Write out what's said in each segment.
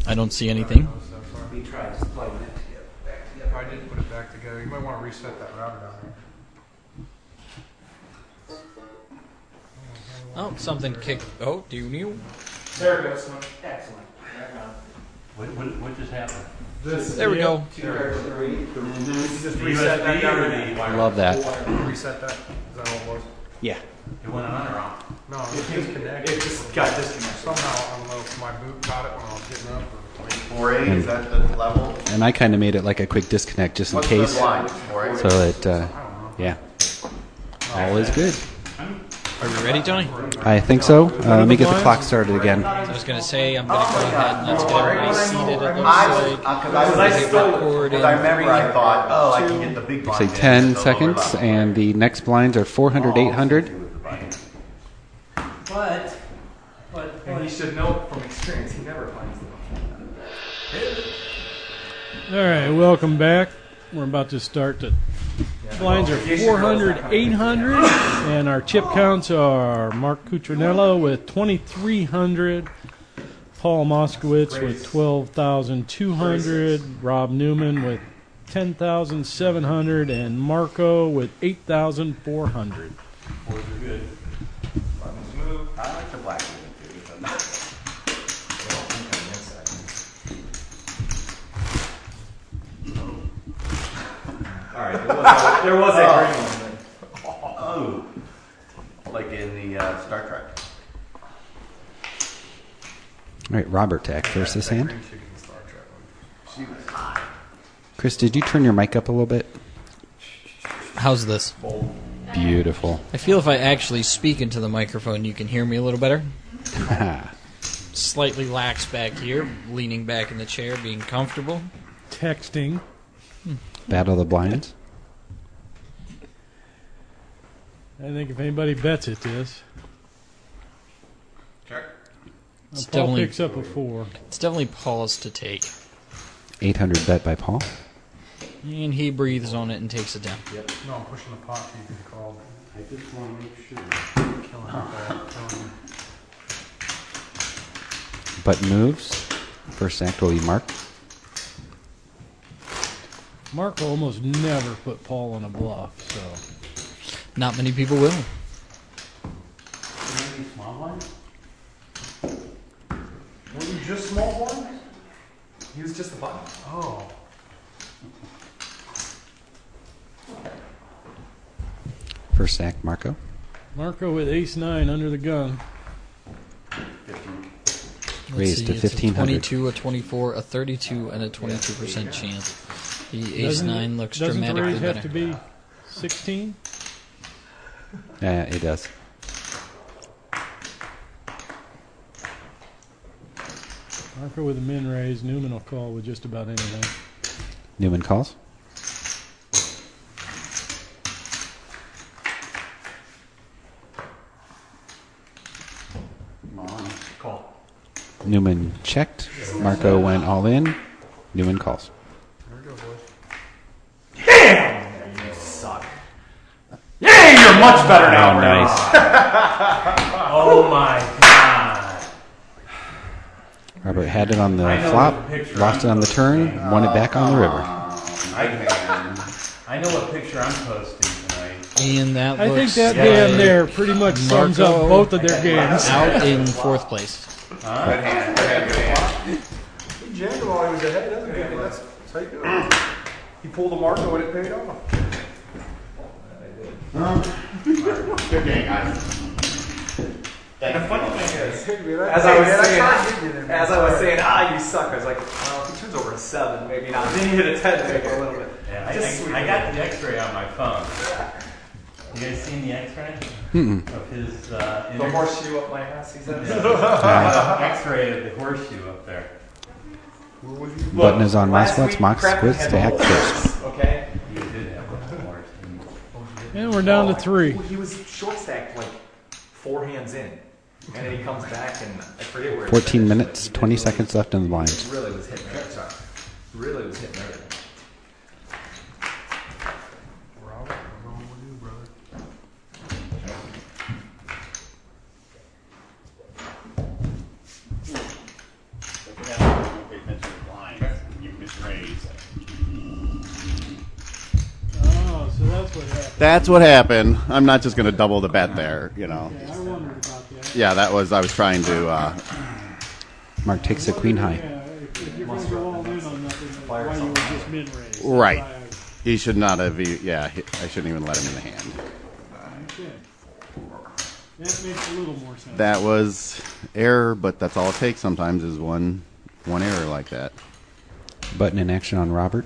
I don't see anything. We tried plugging it back together. I did put it back together. You might want to reset that router down there. Oh, something kicked. Oh, do you? There it goes. Excellent. What just happened? There we go. Two or three. Just reset that down. I Love that. Reset that. Is that all it was? Yeah. It went on or off? No, it disconnected. It just got disconnected. Somehow, I don't know if my boot caught it when I was getting up. Or... 4A, is that the level? And I kind of made it like a quick disconnect just in What's case. the line? 4A? So that, yeah. All is good. Are you ready, Tony? I think so. Let me get the clock started again. I was going to say, I'm going to go ahead and let's get everybody seated, it looks like. Because I remember I thought, I can get the big blind. Say 10 seconds, and the next blinds are 400, 800. But And he should know from experience, he never finds them. All right, welcome back. We're about to start the blinds are 400, 800, and our chip counts are Mark Cutrinello with 2,300, Paul Moskowitz with 12,200, Rob Newman with 10,700, and Marco with 8,400. Boards are good. Buttons move. I like the black one too. all right, there was a green one. Oh, like in the Star Trek. All right, Robert to act first this hand. She was hot. Chris, did you turn your mic up a little bit? How's this? Beautiful. I feel if I actually speak into the microphone, you can hear me a little better. Slightly lax back here, leaning back in the chair, being comfortable. Texting. Battle of the blinds. I think if anybody bets at this, Check. It's Paul definitely, picks up a 4. it's definitely Paul's to take. 800 bet by Paul. And he breathes on it and takes it down. No, I'm pushing the pot so you can call. I just want to make sure. Killing Button moves. First act will be Mark. Marco almost never put Paul on a bluff, so Not many people will. Maybe small one? Were you just small one? He was just a button. Oh. First act, Marco. Marco with ace-9 under the gun. Raised to It's a 1,500. 22, a 24, a 32, and a 22% chance. The ace-9 looks Doesn't the dramatically raise have better. to be 16? Yeah, it does. Marco with a min raise. Newman will call with just about anything. Newman calls. Come on. Call. Newman checked. Marco went all in. Newman calls. You suck. Yeah, you're much better now. Oh, nice. Oh my god. Robert had it on the flop, lost it on the turn, won it back on the river. I know what picture I'm posting tonight. And that I think looks that like hand there pretty much sums up Marco both of their games. out in 4th place. Good hand. Good hand. Good hand. He jammed while he was ahead. That's how you do it. He pulled the Marco and it paid off. Good game, guys. And the funny thing is, As as I was saying, you suck. I was like, well, if he turns over a 7, maybe not. Then you hit a 10, maybe a little bit. Yeah, Just I got the X-ray on my phone. You guys seen the X-ray of his? The horseshoe up my ass, he said. X-ray of the horseshoe up there. Button is on Last Moskowitz. week, Moskowitz Kraft had to act both first. sides, Okay? You did have one horse. And we're down to 3. He was short stacked like 4 hands in. And then he comes back and I forget where. 14 minutes, 20 seconds left in the blinds. Really was hitting everything. Really was hitting everything. Robert, we're going with you, brother. That's what happened. I'm not just going to double the bet there, you know. I wondered about that. Yeah, I was trying to. Mark takes the queen high. Yeah, if you're going to go all in on nothing, why you were just mid-raise. Right. He should not have. I shouldn't even let him in the hand. Okay. That makes a little more sense. That was error, but that's all it takes sometimes is one error like that. Button in action on Robert.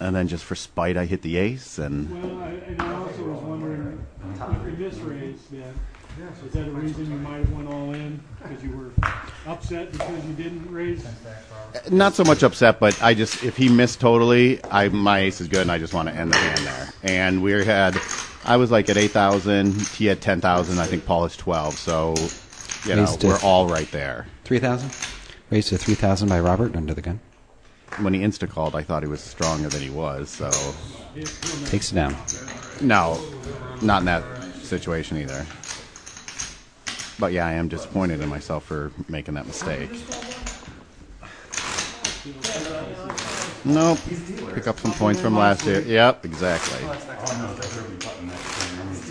And then just for spite, I hit the ace, and Well, I also was wondering, if you misraised, then, is that a reason you might have went all in? Because you were upset because you didn't raise? not so much upset, but if he missed totally, my ace is good, and I just want to end the hand there. And I was like at 8,000, he had 10,000, I think Paul is 12, so we're all right there. 3,000. Raised to 3,000 by Robert under the gun. When he insta-called, I thought he was stronger than he was, so... Takes it down. No, not in that situation either. But yeah, I am disappointed in myself for making that mistake. Nope. Pick up some points from last year. Yep, exactly.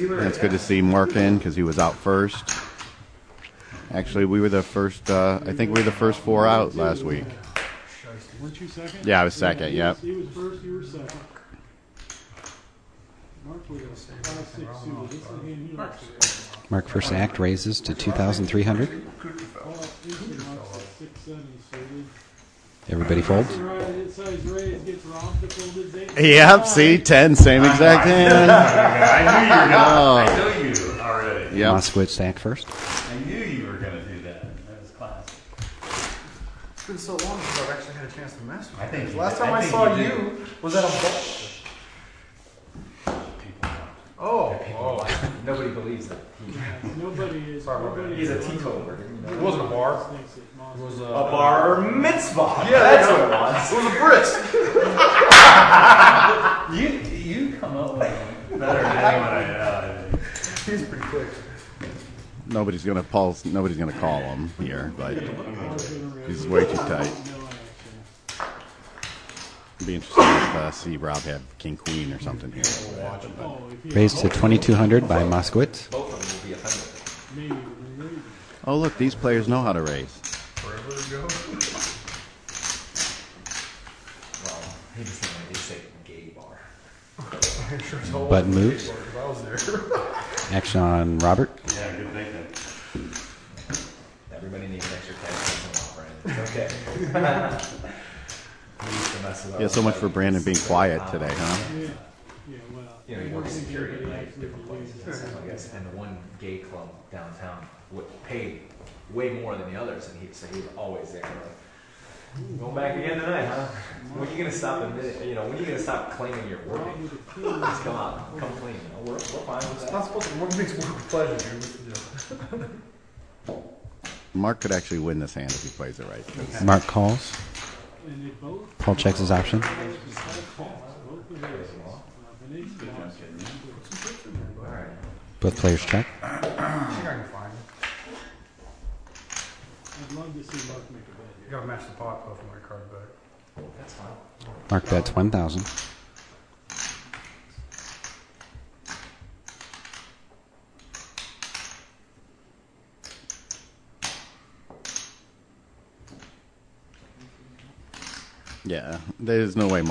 And it's good to see Mark in because he was out first. Actually, we were the first, I think we were the first 4 out last week. Weren't you second? Yeah, I was second, yep. He was first, you were second. Mark was a 5-6 suited. This is the game he likes to play. Mark first act raises to 2,300. Paul instant marks at 6-7 suited. Everybody folds. His size raise gets robbed to fold his ace. Yep, see, 10, same exact hand. I knew you already. Yep. Moskowitz act first. I knew you were going to do that. That was classic. It's been so long since I've actually had a chance to mess with I think it. you- Last time I I think saw you you was at a ball. Oh. Nobody believes that. Nobody is. Sorry, Nobody He's a is- teetotaler. It wasn't a bar. thinks that Moss- It was A bar mitzvah. Yeah, that's what it was. It was a Brit. You come up with it better than anyone I know. He's pretty quick. Nobody's gonna call him here, but he's way too tight. It'd be interesting to see Rob have King Queen or something here. Raised to 2,200 by Moskowitz. Both of them will be offended. Oh look, these players know how to raise. Forever ago. Well, he just didn't like to say gay bar. Button moves. I was there. Action on Robert. Yeah, good thinking. Everybody needs an extra 10 cents in Brandon. It's okay. He used to mess with Yeah, so much for Brandon being quiet today, huh? Yeah, well. You know, he works security at like different places, I guess. And the one gay club downtown paid way more than the others, and he was always there. Like, going back again tonight, huh? When are you gonna stop admitting? When are you gonna stop claiming you're working? Just come out, come clean. We're fine with It's that. not supposed to work makes work with pleasure, dude. Mark could actually win this hand if he plays it right. 'Cause Mark calls. And they both Paul checks his option. both the races. An ace block. Both players check. I think I can find it. I'd love to see Mark make a bet You here. gotta match the pot puff my card back. That's fine. Mark bets 1,000. yeah, there's no way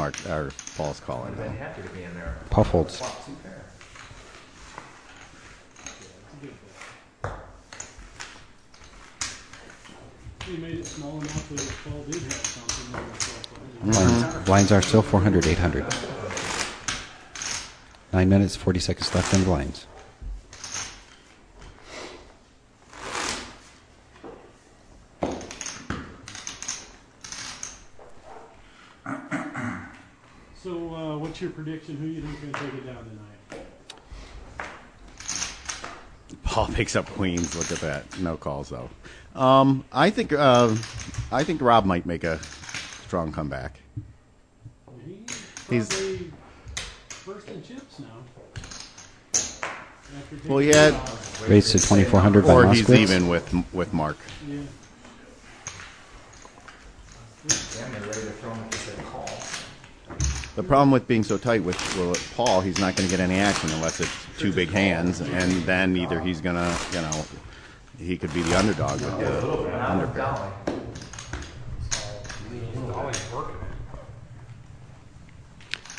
Paul's calling. I've been happy to be in there. Paul folds. Swap 2 pair. He made it small enough that if Paul did have something, they would Blinds are still 400, 800. 9 minutes, 40 seconds left in blinds. So, what's your prediction? Who you think's going to take it down tonight? Paul picks up queens. Look at that. No calls though. I think Rob might make a strong comeback. He's probably first in chips now. Well, he had, Raised to 2,400 by or he's Moskowitz. even with Mark. Yeah. Yeah, they're ready to throw him if he said call. The problem with being so tight with Paul, he's not going to get any action unless it's two big hands, and then either he's going to, he could be the underdog with the underpair.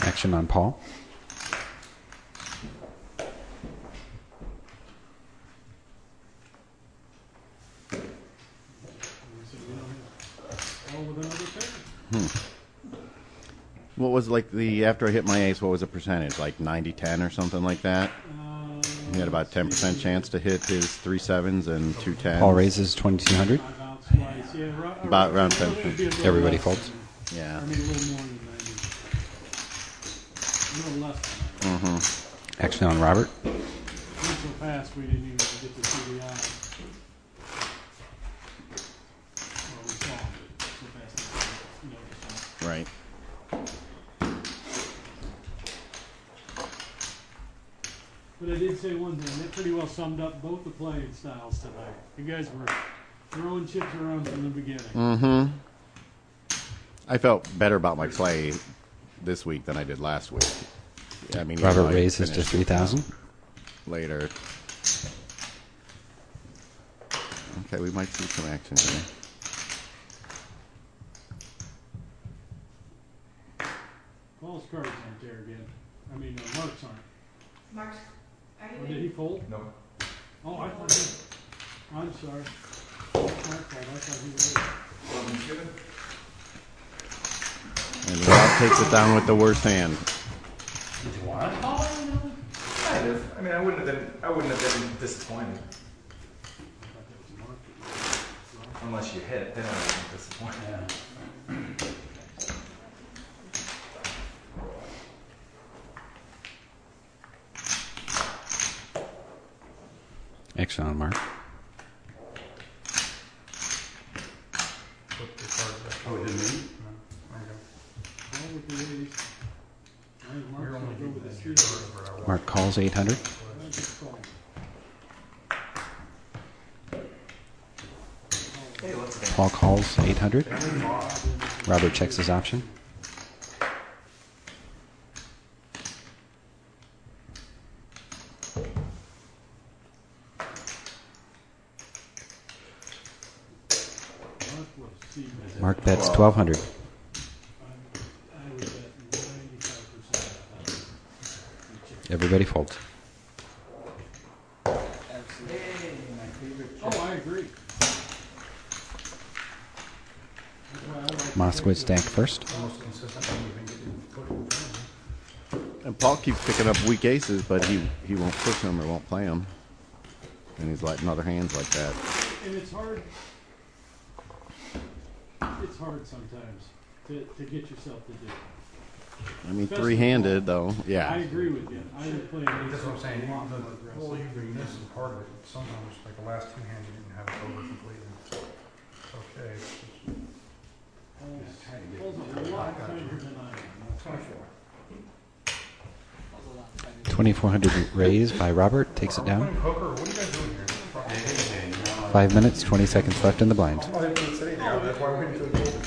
Action on Paul. What was like after I hit my ace, what was the percentage? Like 90-10 or something like that? He had about 10% chance to hit his 3 7s and 2 10s. Paul raises 2,200. About around 10%. Everybody folds. Yeah. I mean, a little more than 90. A little less than 90. Action on Robert. Went so fast we didn't even get to see the odds. Well, we saw it so fast that we noticed it. Right. But I did say one thing, that pretty well summed up both the playing styles tonight. You guys were throwing chips around from the beginning. I felt better about my play this week than I did last week. I mean, Robert raises to 3,000. Later. Okay, we might see some action here. Paul's cards aren't there again. I mean, Mark's aren't. Mark's, are you Or did he fold? No. Oh, I thought he... I'm sorry. My fault. I thought he was. And Rob takes it down with the worst hand. Kind of. I mean, I wouldn't have been disappointed. Unless you hit, then I would have been disappointed. Action on Mark. Oh, it didn't mean? Mark calls 800. Paul calls 800. Robert checks his option. Mark bets 1,200. Everybody folds. Oh, I agree. Moskowitz stack first. And Paul keeps picking up weak aces, but he won't push them or won't play them. And he's letting other hands like that. And it's hard. It's hard sometimes to get yourself to do it. I mean, three-handed, though. I Yeah. agree with you. I would play That's what I'm saying. Well, you're doing this is part of it. Sometimes, like the last two hands, you didn't have it over completely. Okay. Paul's a lot tighter than I am. 2,400 raised by Robert. Takes it down. Poker, what are you guys doing here? 5 minutes, 20 seconds left in the blind. I'm not even going to say anything. That's why we're waiting until it's over.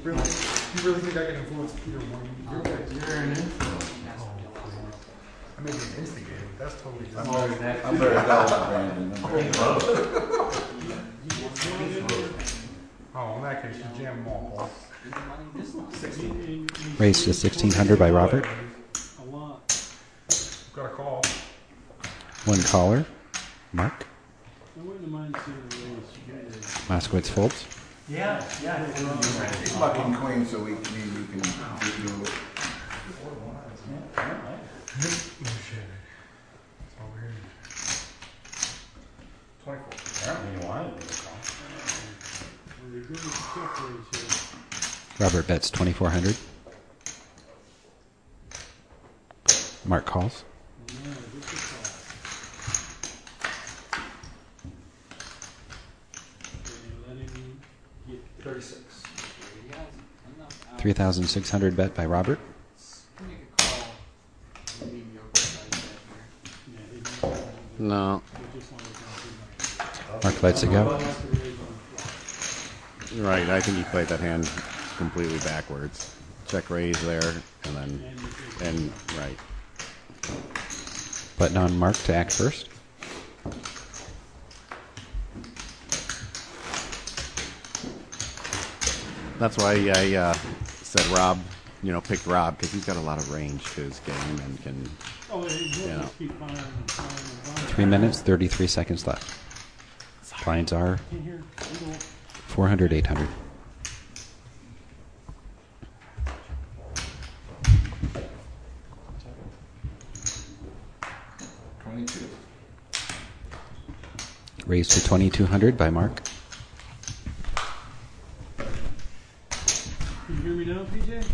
Really? You really think I can influence either one? You're an influence. I may be an instigator, but that's totally different. I'm very intelligent, Brandon. Oh, in that case, you jam them all, Paul. Raised to 1,600 by Robert. A lot. Got a call. One caller. Mark. I wouldn't mind seeing a raise. Moskowitz folds. Yeah. He's fucking queen, so we can do it. Oh, shit. It's over here. 24. Apparently you wanted to Robert bets 2,400. Mark calls. 36. 3,600 bet by Robert. No. Mark lets it go. Right, I think he played that hand completely backwards. Check raise there, and right. Button on Mark to act first. That's why I said Rob, picked Rob, because he's got a lot of range to his game and can, 3 minutes, 33 seconds left. Blinds are 400, 800. Raised to 2,200 by Mark. Can you hear me now, PJ?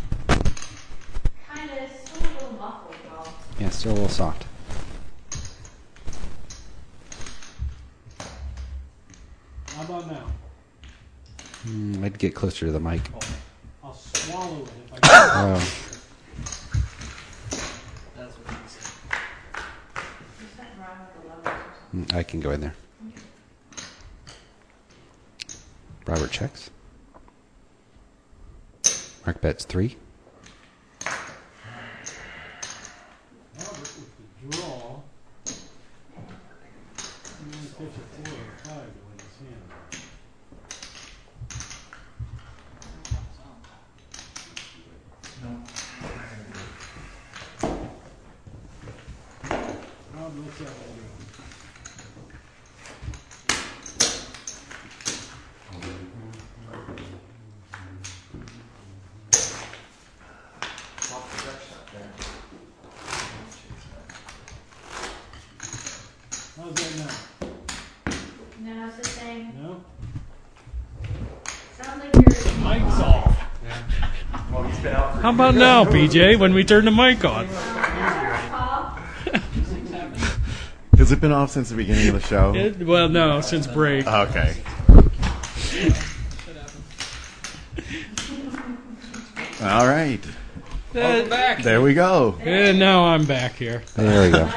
Kinda, still a little muffled though. Yeah, still a little soft. How about now? I'd get closer to the mic. I'll swallow it if I can. Oh, That's what he said. There's something wrong with the levels or something. I can go in there. Robert checks. Mark bets 3. Robert with the draw. You only pitch a 4 or a 5 to win this hand. Rob looks at it. How's that now? No, it's the same. No? Sounds like you're. Mic's off. Well, he's been out for How about now, PJ, when we turn the mic on? Paul? Has it been off since the beginning of the show? Well, no, since break. Okay. All right. Welcome back. There we go. And now I'm back here. there we go.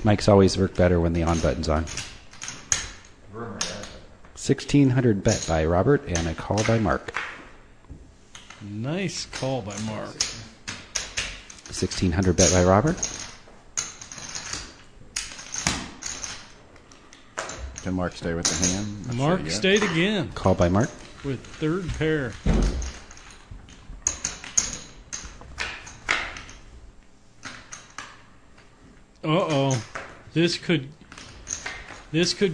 Mike's always work better when the on button's on. 1,600 bet by Robert and a call by Mark. Nice call by Mark. 1,600 bet by Robert. Can Mark stay with the hand? Not Mark sure yet. stayed again Call by Mark. with third pair. Uh-oh. This could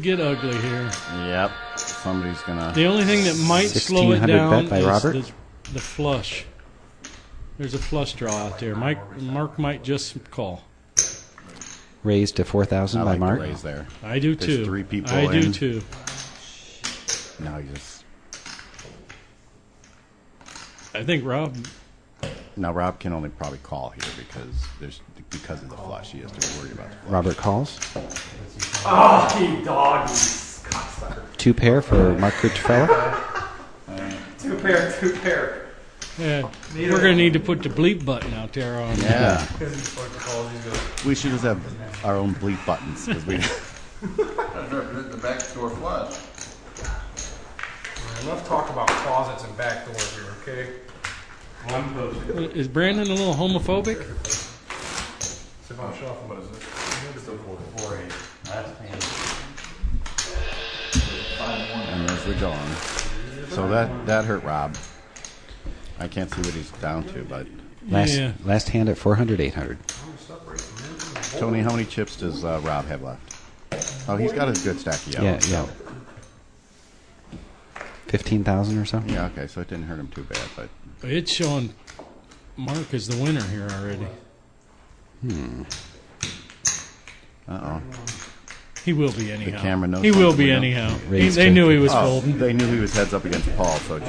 get ugly here. Yep. Somebody's gonna. The only thing that might slow it 1600 down bet by is Robert. the flush. There's a flush draw out there. Mark might just call. Raised to 4,000 I by like Mark. the raise there. I do There's too. 3 people I do in. too. Now you just. I think Rob. Now Rob can only probably call here because of the flush. He has to worry about the flush. Robert calls. Oh, you dog, you cocksucker. 2 pair for Mark Kuchfella. Two pair. Yeah, we're gonna need to put the bleep button out there on. Yeah. We should just have our own bleep buttons because we. The back door flush. Enough talk about closets and back doors here, okay? One potion. Is Brandon a little homophobic? Sit on shuffle. What is this? Still 4-8. Last hand. And there's the gong. So that hurt Rob. I can't see what he's down to, but Last hand at 400, 800. Tony, how many chips does Rob have left? Oh, he's got a good stack of Yeah, yellows. yeah. 15,000 or so. Yeah, okay, so it didn't hurt him too bad, but It's showing Mark as the winner here already. uh-oh. He will be anyhow. camera knows he will something be we don't. anyhow. Raised They to- knew he was Oh, folding. they knew he was heads up against Paul, so it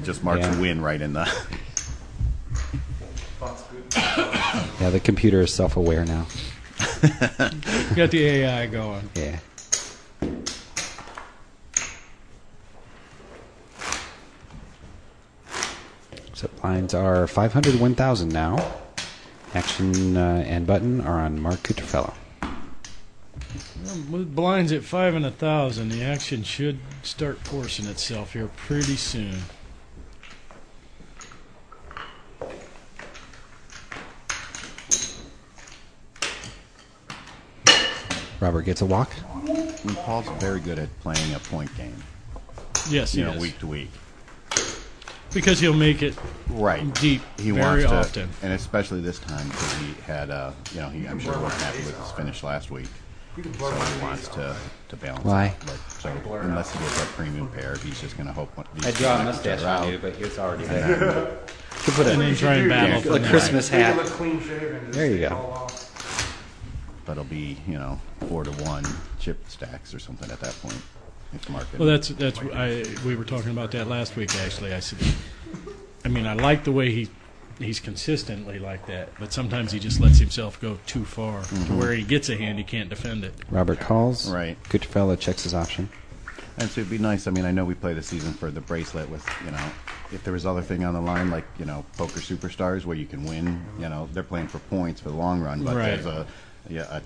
just marks Yeah. a win right in the. Yeah, the computer is self-aware now. Got the AI going. Yeah. So blinds are 500, 1,000 now. Action and button are on Mark Kuterfellow. With blinds at 5 and 1,000, the action should start forcing itself here pretty soon. Robert gets a walk. And Paul's very good at playing a point game. Yes, he is. Week to week. Because he'll make it Right. deep He very wants to, often. and especially this time because he had, I'm sure he wasn't happy with his finish last week. So he wants to balance Why? it. So unless he gets that premium pair, he's just going to hope these I draw a two mustache are out. on you, but it's already And there. then, To put And then try and battle a from there. Christmas Make it hat. look clean shaven. There you go. but it'll be 4-to-1 chip stacks or something at that point. If Mark Well, we were talking about that last week. Actually, I said, I like the way he's consistently like that, but sometimes he just lets himself go too far to where he gets a hand he can't defend it. Robert calls. Right. Cutrufella checks his option. And so it'd be nice. I know we play the season for the bracelet with, if there was other thing on the line, like, Poker Superstars where you can win, they're playing for points for the long run, but Right. there's a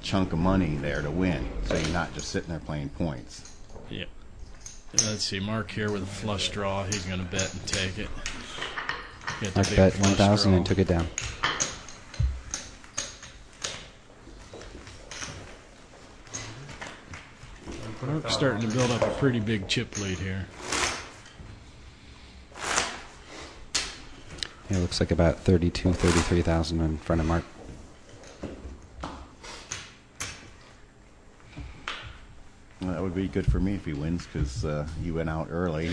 chunk of money there to win. So you're not just sitting there playing points. Yeah. Let's see, Mark here with a flush draw. He's going to bet and take it. Get the Mark big bet flush 1,000 draw. and took it down. Mark's starting to build up a pretty big chip lead here. It looks like about 33,000 in front of Mark. Well, that would be good for me if he wins because you went out early,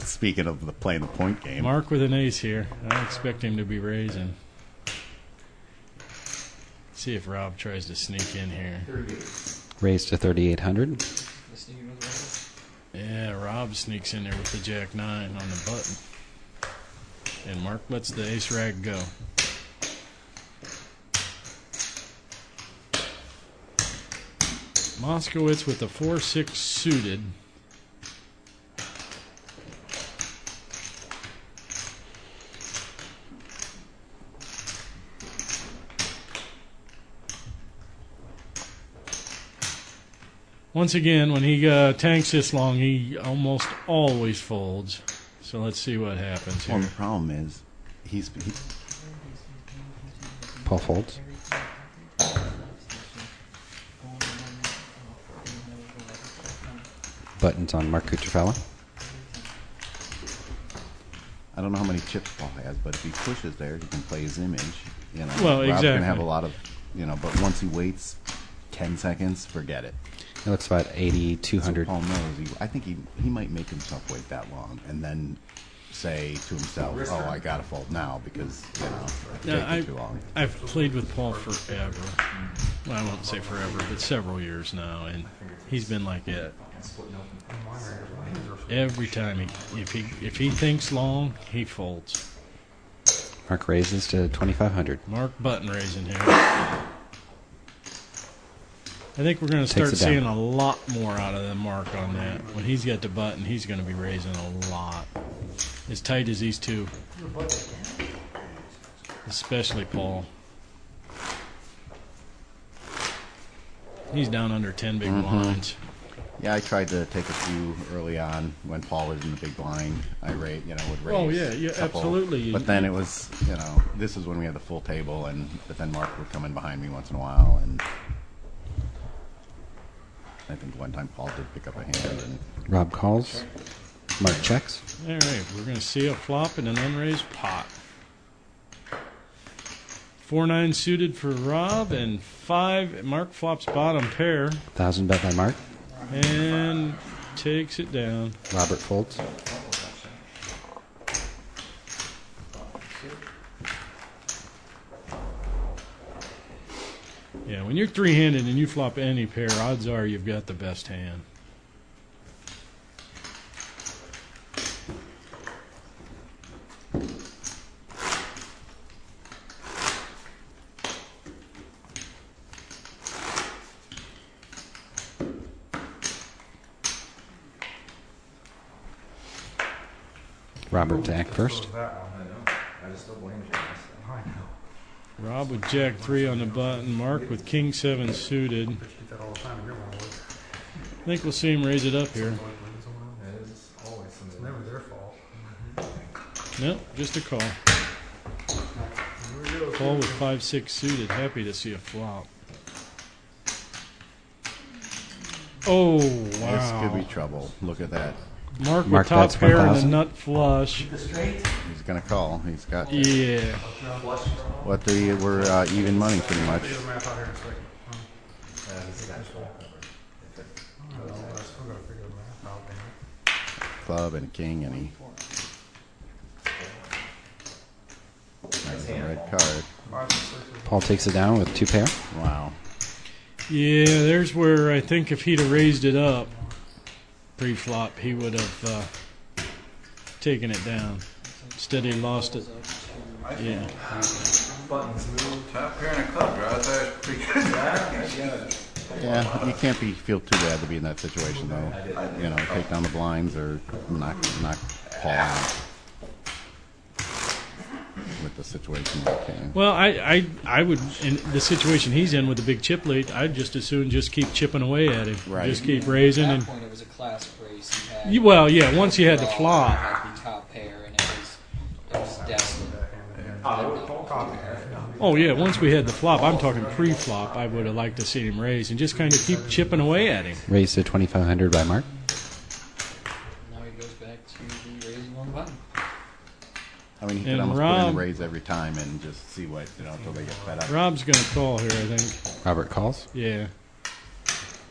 Speaking of playing the point game. Mark with an ace here. I expect him to be raising. See if Rob tries to sneak in here. Raised to 3,800. Yeah, Rob sneaks in there with the Jack-9 on the button. And Mark lets the ace rag go. Moskowitz with the 4-6 suited. Once again, when he tanks this long, he almost always folds. So let's see what happens here. Well, the problem is, Paul folds. Buttons on Mark Cutrufella. I don't know how many chips Paul has, but if he pushes there, he can play his image. Well, Rob's exactly. gonna have a lot of, but once he waits 10 seconds, forget it. It looks about 8,200. So Paul knows. I think he might make himself wait that long, and then say to himself, "Oh, I gotta fold now because it's taking too long." I've played with Paul forever. Well, I won't say forever, but several years now, and he's been like that. Every time if he thinks long, he folds. Mark raises to 2,500. Mark button raising here. I think we're going to start Takes it down. seeing a lot more out of the Mark on that. When he's got the button, he's going to be raising a lot. As tight as these two. Especially Paul. He's down under 10 big blinds. Yeah, I tried to take a few early on when Paul was in the big blind. I would raise. Oh, yeah, couple. absolutely. But then it was, this is when we had the full table, but then Mark would come in behind me once in a while, and I think one time Paul did pick up a hand. And Rob calls. Mark checks. All right, we're going to see a flop and an unraised pot. 4-9 suited for Rob, and 5. Mark flops bottom pair 1,000 bet by Mark. and takes it down. Robert folds. Yeah, when you're three-handed and you flop any pair, odds are you've got the best hand. Robert to act first. I know. I just don't blame you. I know. Rob with Jack 3 on the button. Mark with King 7 suited. Bet you get that all the time in your one wood. I think we'll see him raise it up here. It is always It's something. never their fault. Nope, just a call. Here we go. Call with 5-6 suited. Happy to see a flop. Oh, This could be wow. trouble. Look at that. Mark with Mark top bets pair and a 1,000. nut flush. He's gonna call. He's got Yeah. what they were even money pretty much. Figure the math out here in a second. This is actual. I still gotta figure the math out, man. Club and king, and he has a red card. 5 and 6 is Paul takes it down with 2 pair. Wow. Yeah, there's where I think if he'd have raised it up pre-flop, he would have taken it down. Instead, he lost it. Yeah. Buttons move. Top pair and a club draw. That's pretty good. Yeah, you can't feel too bad to be in that situation though. You know, take down the blinds or knock Paul out with the situation that came. Well, I would, in the situation he's in with the big chip lead, I'd just as soon just keep chipping away at him. Right. Just keep raising. At And that point, it was a classic race. He had well, yeah, once you had the draw, flop. it had to be top pair, and it was desolate. Oh, yeah, once we had the flop, I'm talking pre-flop, I would have liked to see him raise and just kind of keep chipping away at him. Raised to 2,500 by Mark. Now he goes back to the raising one button. I mean, he could And almost put Rob- in a raise every time and just see what, you know, until they get fed up. Rob's going to call here, I think. Robert calls. Yeah.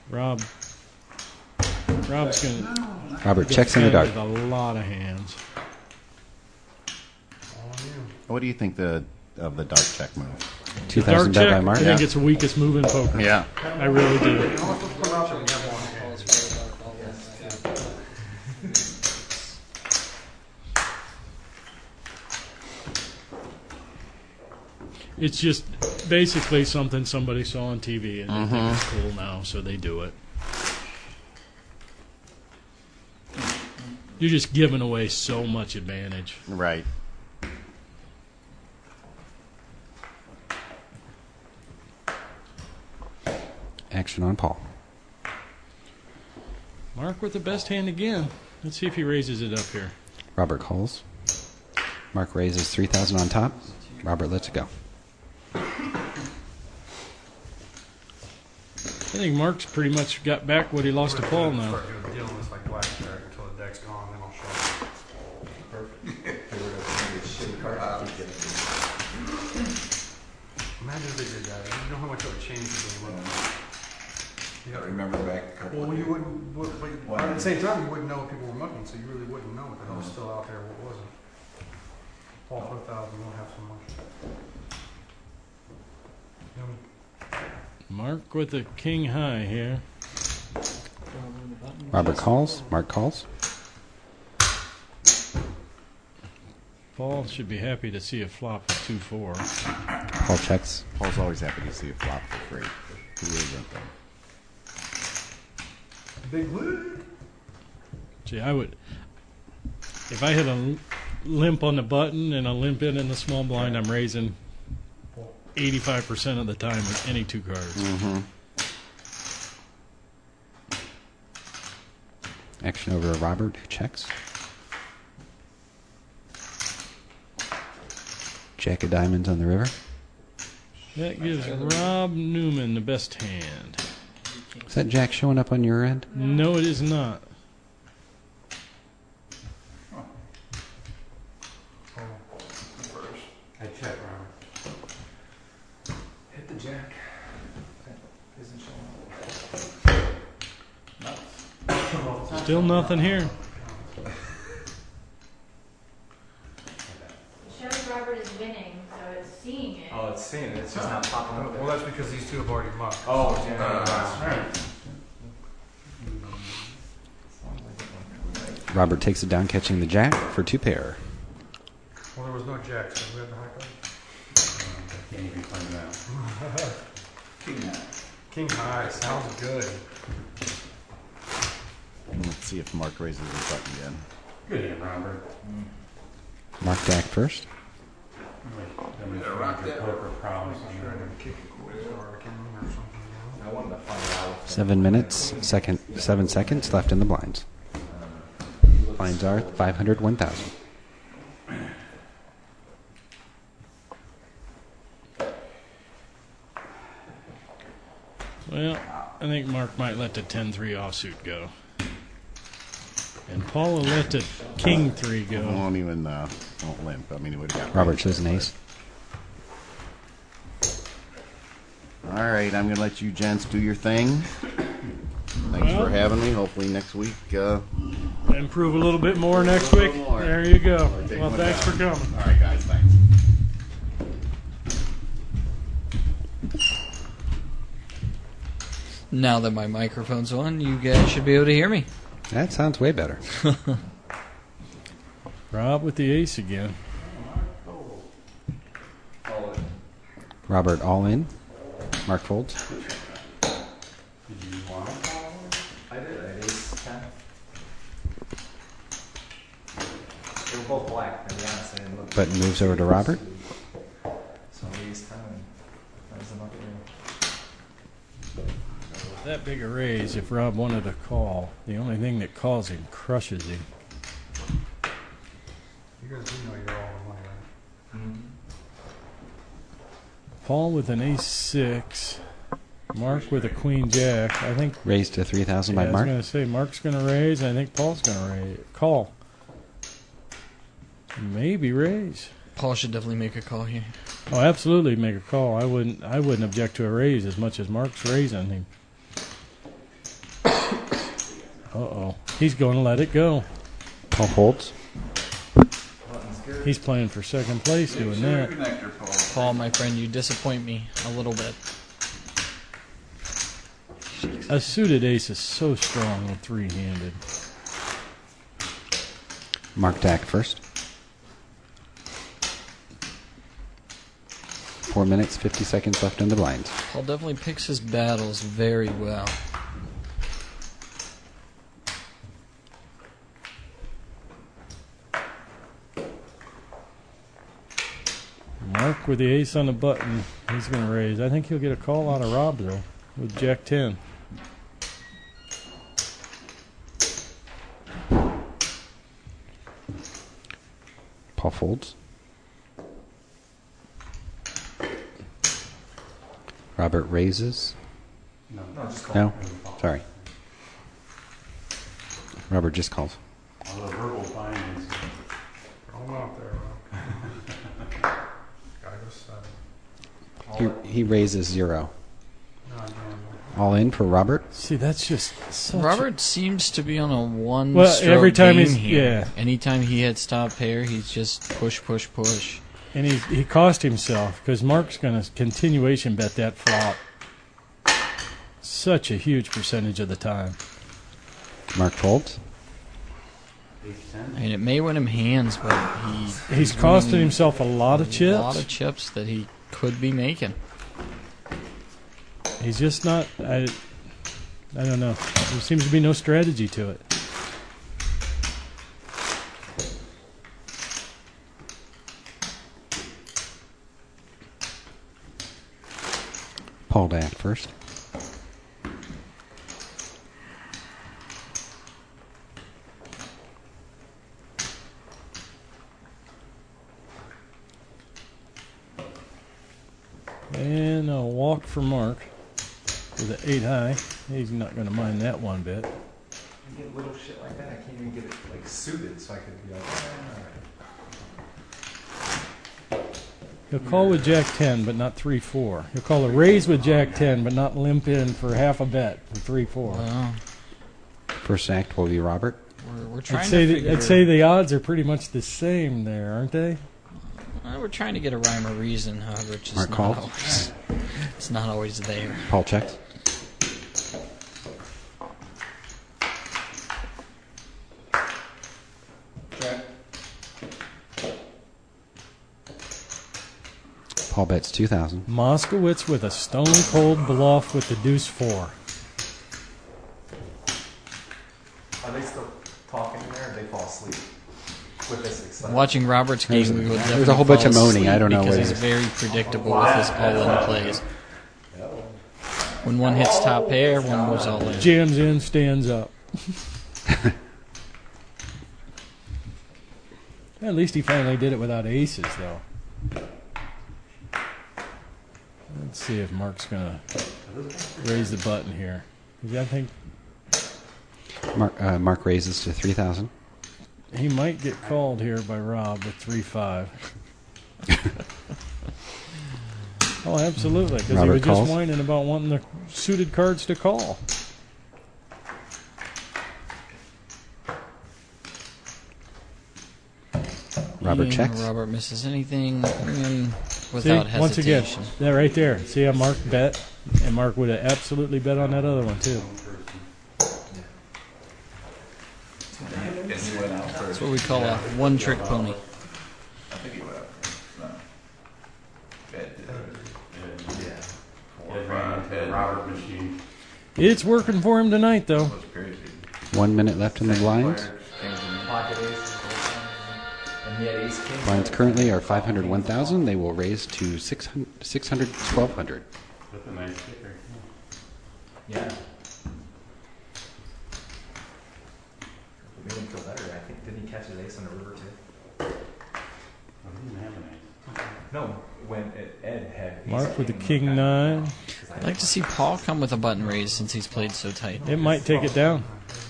Rob's going to Robert checks in the dark. with a lot of hands. What do you think of the dark check move? The dark 2,000 bet by check, I Mark. think it's the weakest move in poker. Yeah. I really do. Let's put them out there. We have one hand. Calls for about all that. It's just basically something somebody saw on TV and they think it's cool now, so they do it. You're just giving away so much advantage. Right. Action on Paul. Mark with the best hand again. Let's see if he raises it up here. Robert calls. Mark raises 3,000 on top. Robert lets it go. I think Mark's pretty much got back what he lost to Paul now. Start doing dealing this like blackjack until the deck's gone, then I'll show you. Imagine if they did that. You know how much it would change the game up. You gotta remember back a couple Well, of you wouldn't, but at the same time, you wouldn't know what people were mucking, so you really wouldn't know what the hell was still out there, what wasn't. Paul for 1,000, you won't have so much. Mark with a king high here. Robert calls. Mark calls. Paul should be happy to see a flop with 2-4. Paul checks. Paul's always happy to see a flop for free. Who isn't though? Big lead. Gee, I would, if I had a limp on the button and a limp in the small blind, I'm raising 85% of the time with any 2 cards. Action over Robert, who checks. Jack of diamonds on the river. That gives Rob Newman the best hand. Is that Jack showing up on your end? No, it is not. I check, Robert. Hit the jack. Isn't showing. Still nothing here. It shows Robert is winning, so it's seeing it. Oh, it's seeing it. It's just not popping up. Well, that's because these two have already mucked. Oh, yeah. Robert takes it down, catching the jack for 2 pair. Well, there was no jacks, so we had the high card. Can't even find out. King high, sounds good. And let's see if Mark raises his button again. Good hand, Robert. Mark Jack first. Rock that poker problems. I wanted to find out. 7 minutes, 7 seconds left in the blinds. Blinds are 500, 1,000. Well, I think Mark might let the 10-3 offsuit go. And Paul will let the King-3 go. Won't even won't limp. I mean, he would have got. Robert shows an ace. All right, I'm gonna let you gents do your thing. Thanks for having me. Hopefully next week. Improve a little bit more next week. more. There you go. Take Well, one thanks down. for coming. All right, guys. Thanks. Now that my microphone's on, you guys should be able to hear me. That sounds way better. Rob with the ace again. Robert all in. Mark folds. I did. I ace 10. They were both black, to be honest. I didn't look. Button moves over to Robert. So ace 10. That was enough to With that big a raise, if Rob wanted to call, the only thing that calls him crushes him. You guys do know you're all the money, right? Paul with an ace-6. Mark with a queen-jack. I think. Raised to 3,000 Yeah, by I was Mark. going to say Mark's going to raise. I think Paul's going to raise. Call. Maybe raise. Paul should definitely make a call here. Oh, absolutely make a call. I wouldn't object to a raise as much as Mark's raising him. Uh-oh. He's going to let it go. Paul folds. He's playing for second place doing that. Paul, my friend, you disappoint me a little bit. A suited ace is so strong with three-handed. Mark to act first. 4 minutes, 50 seconds left in the blinds. Paul definitely picks his battles very well. Mark with the ace on the button. He's going to raise. I think he'll get a call out of Rob, though, with Jack 10. Paul folds. Robert raises. No, just call. No? Sorry. Robert just calls. All the verbal findings. Throw them out there, bro. Gotta go 7. He raises 0. No, I gamble. All in for Robert. See, that's just such Robert seems to be on a one Well, stroke every time game he's- here. yeah. Anytime he hits top pair, he's just push, push, push. And he cost himself because Mark's going to continuation bet that flop such a huge percentage of the time. Mark folds. I mean, it may win him hands, but He's costing himself a lot of a chips. lot of chips that he could be making. He's just not. I don't know. There seems to be no strategy to it. Paul to act first. And a walk for Mark with an 8 high. He's not going to mind that one bit. I get little shit like that. I can't even get it like suited, so I could be like, all right. He'll call with Jack 10, but not 3-4. He'll call a raise with Jack 10, but not limp in for half a bet for 3-4. Well, First act will be Robert. we're trying I'd say, to figure, I'd say the odds are pretty much the same there, aren't they? we're trying to get a rhyme or reason, however, it's Mark just calls. not always, it's not always there. Paul checks. Paul bets 2,000. Moskowitz with a stone cold bluff with the deuce 4. Are they still talking in there or they fall asleep? with this excitement. Watching Robert's game, we would There's a whole bunch of fall moaning. I don't know because what he's it is. very predictable with his all-in plays. When one hits top pair, one moves all in. Jams in, stands up. At least he finally did it without aces, though. Let's see if Mark's going to raise the button here. 'Cause I think Mark raises to 3,000. he might get called here by Rob with 3-5. Oh, absolutely, because he Robert was calls. just whining about wanting the suited cards to call. Robert checks. Robert misses anything without See, hesitation. once again, that right there. See how Mark bet? And Mark would have absolutely bet on that other one, too. That's what we call a one-trick pony. Robert machine. It's working for him tonight, though. 1 minute left in the blinds. Pocket aces, and he had ace king. Blinds currently are 501,000. They will raise to 600 1,200. With a nice kicker. Yeah. Made him feel better. I think didn't he catch his ace on the river too? Oh, he didn't have an ace. No, when Ed had ace Mark with the king, king nine. I'd like to see Paul come with a button raise since he's played so tight. It might take it down.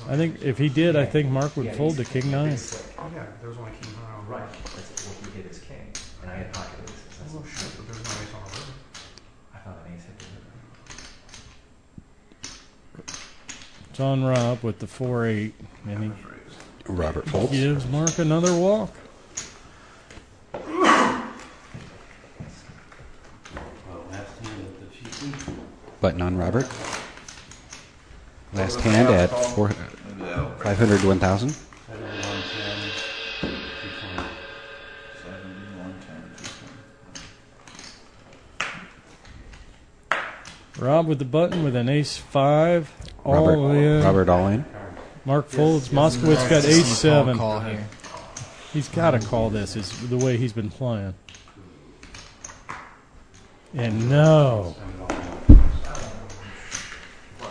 I think if he did, I think Mark would fold to king nine. Oh, yeah, there was only king high. Right. That's what he hit his king, and I had pocket aces. That's Oh, shit, but there's no ace on the river. I thought an ace hit the river. It's on Rob with the 4-8, and he Robert folds. gives Mark another walk. Well, last hand at the cheating. Button on Robert. Last hand at 500 to 1,000. 7110. 220. Rob with the button with an ace-5. All in. Robert all in. Mark folds. Moskowitz got See Paul ace-7. call here. He's got to call this, is the way he's been playing. And no.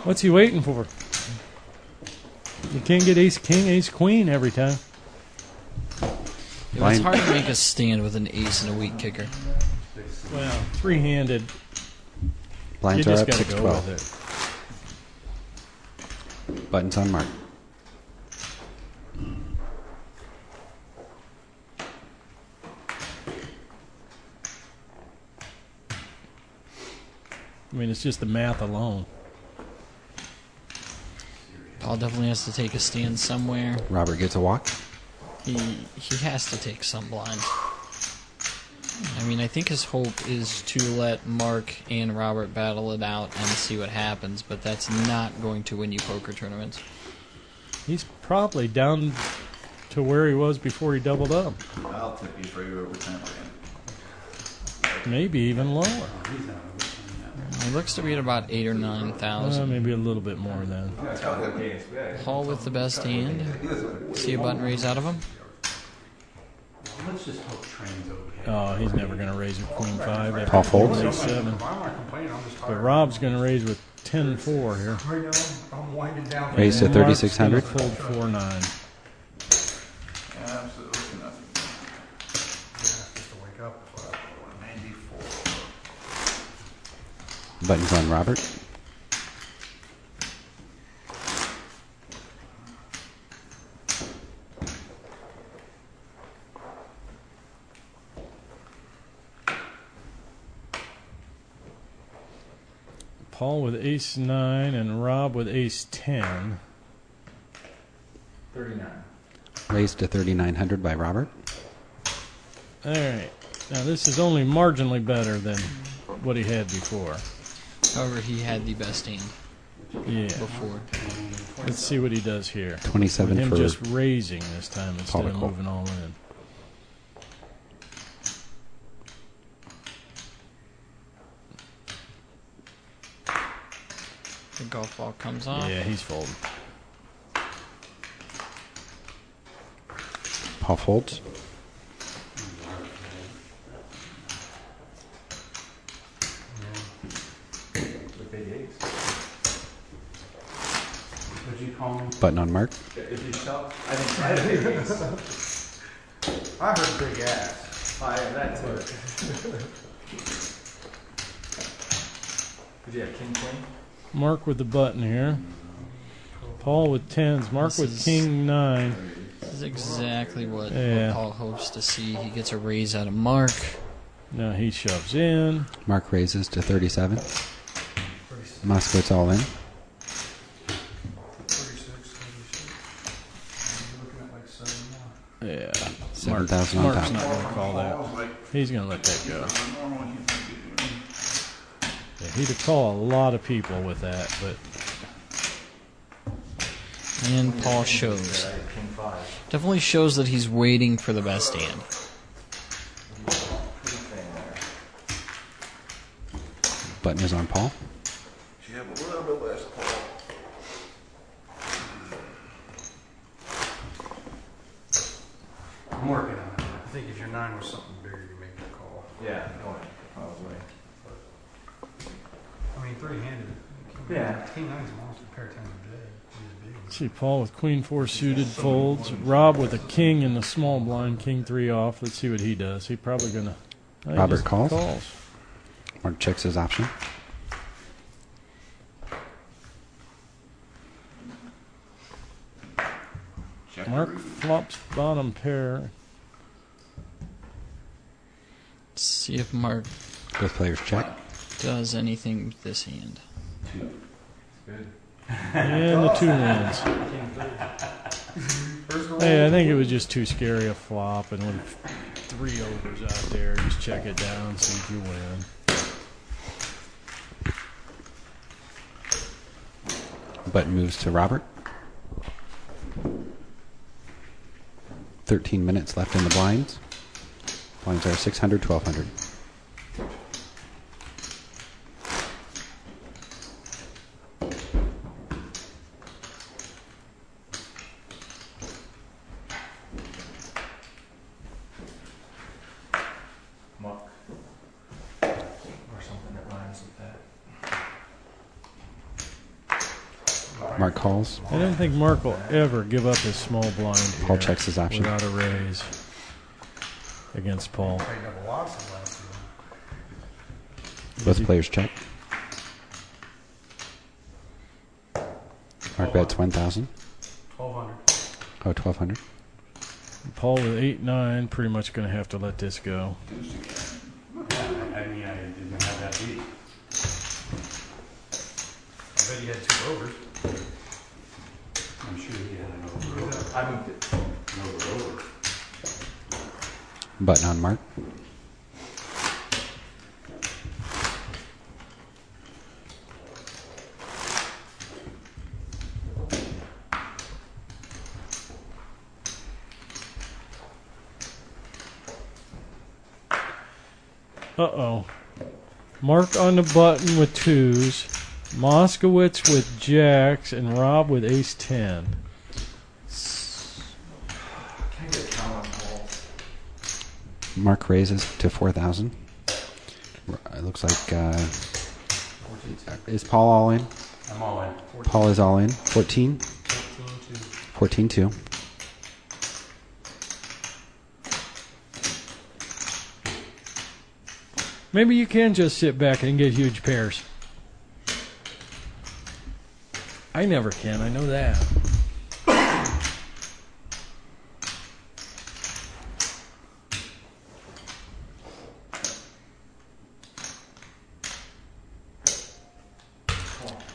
What's he waiting for? You can't get ace-king, ace-queen every time. It was hard to make a stand with an ace and a weak kicker. Well, three-handed, you Blinds are just up got to go 612. with it. Buttons on Mark. I mean, it's just the math alone. Paul definitely has to take a stand somewhere. Robert gets a walk. He has to take some blind. I mean, I think his hope is to let Mark and Robert battle it out and see what happens, but that's not going to win you poker tournaments. He's probably down to where he was before he doubled up. I'll tip you for your overtime again. Maybe even lower. He looks to be at about 8,000 or 9,000. Maybe a little bit more then. Paul with the best hand. See a button raise out of him. Let's just hope train's okay. Oh, he's never going to raise with queen 5 after Paul folds. ace 7. I'm not complaining, I'm just But tired. Rob's going to raise with 10-4 here. Right now, I'm winding down. Raise to And Mark's 3,600. gonna Fold 4-9. Absolutely nothing. Just to wake up. 94. Buttons on Robert. Paul with ace 9 and Rob with ace 10. 39. Raised to 3,900 by Robert. All right. Now this is only marginally better than what he had before. However, he had the best hand Yeah. before. Let's see what he does here. 27 With him for just raising this time instead of Pollicle. moving all in. The golf ball comes off. Yeah, he's folding. Paul folds. With big eggs. What'd you call me? Button on Mark. If you shove, I think I have big eggs. I heard big ass. I have that too. Did you have king queen? Mark with the button here. Paul with tens. Mark This with is- king 9. This is exactly what Yeah. Paul hopes to see. He gets a raise out of Mark. Now he shoves in. Mark raises to 37. Moskowitz all in. 36. You're looking at like 7 more. Yeah. 7,000 on Mark's top. not going to call that. He's going to let that go. Yeah, he'd call a lot of people with that, but And Paul shows. I have king 5. Definitely shows that he's waiting for the best hand. Pretty thing there. Button is on Paul. She have a little bit less call. I'm working on it. I think if your 9 was something bigger, you make the call. Yeah, going probably. I mean, 3-handed. Yeah. King 9's a monster. Pair of 10s are dead. He's big. see Paul with queen 4 suited folds. Rob with a king in the small blind, king 3 off. Let's see what he does. He's probably going to. Robert calls. Mark checks his option. Mark flops bottom pair. Let's see if Mark Both players check. does anything with this hand. Good. And the 2 wins. Hey, I think it was just too scary a flop, and with 3 overs out there, just check it down, see if you win. Button moves to Robert. 13 minutes left in the blinds. Blinds are 600, 1200. Muck. Or something that rhymes with that. Mark calls. I don't think Mark will ever give up his small blind here Paul checks his option. without a raise against Paul. Played double losses last year. Both players check. Mark bets 1,000. 1,200. Oh, 1,200. Paul with 8-9, pretty much going to have to let this go. I mean, I didn't have that beat. I bet you had 2 overs. I'm sure he had an over. I moved it. An over. Button on Mark. Uh-oh. Mark on the button with 2s. Moskowitz with jacks, and Rob with ace-10. Can I get a count on calls? Mark raises to 4,000. It looks like, is Paul all in? I'm all in. Paul is all in. 14. 14-2. Maybe you can just sit back and get huge pairs. I never can, I know that.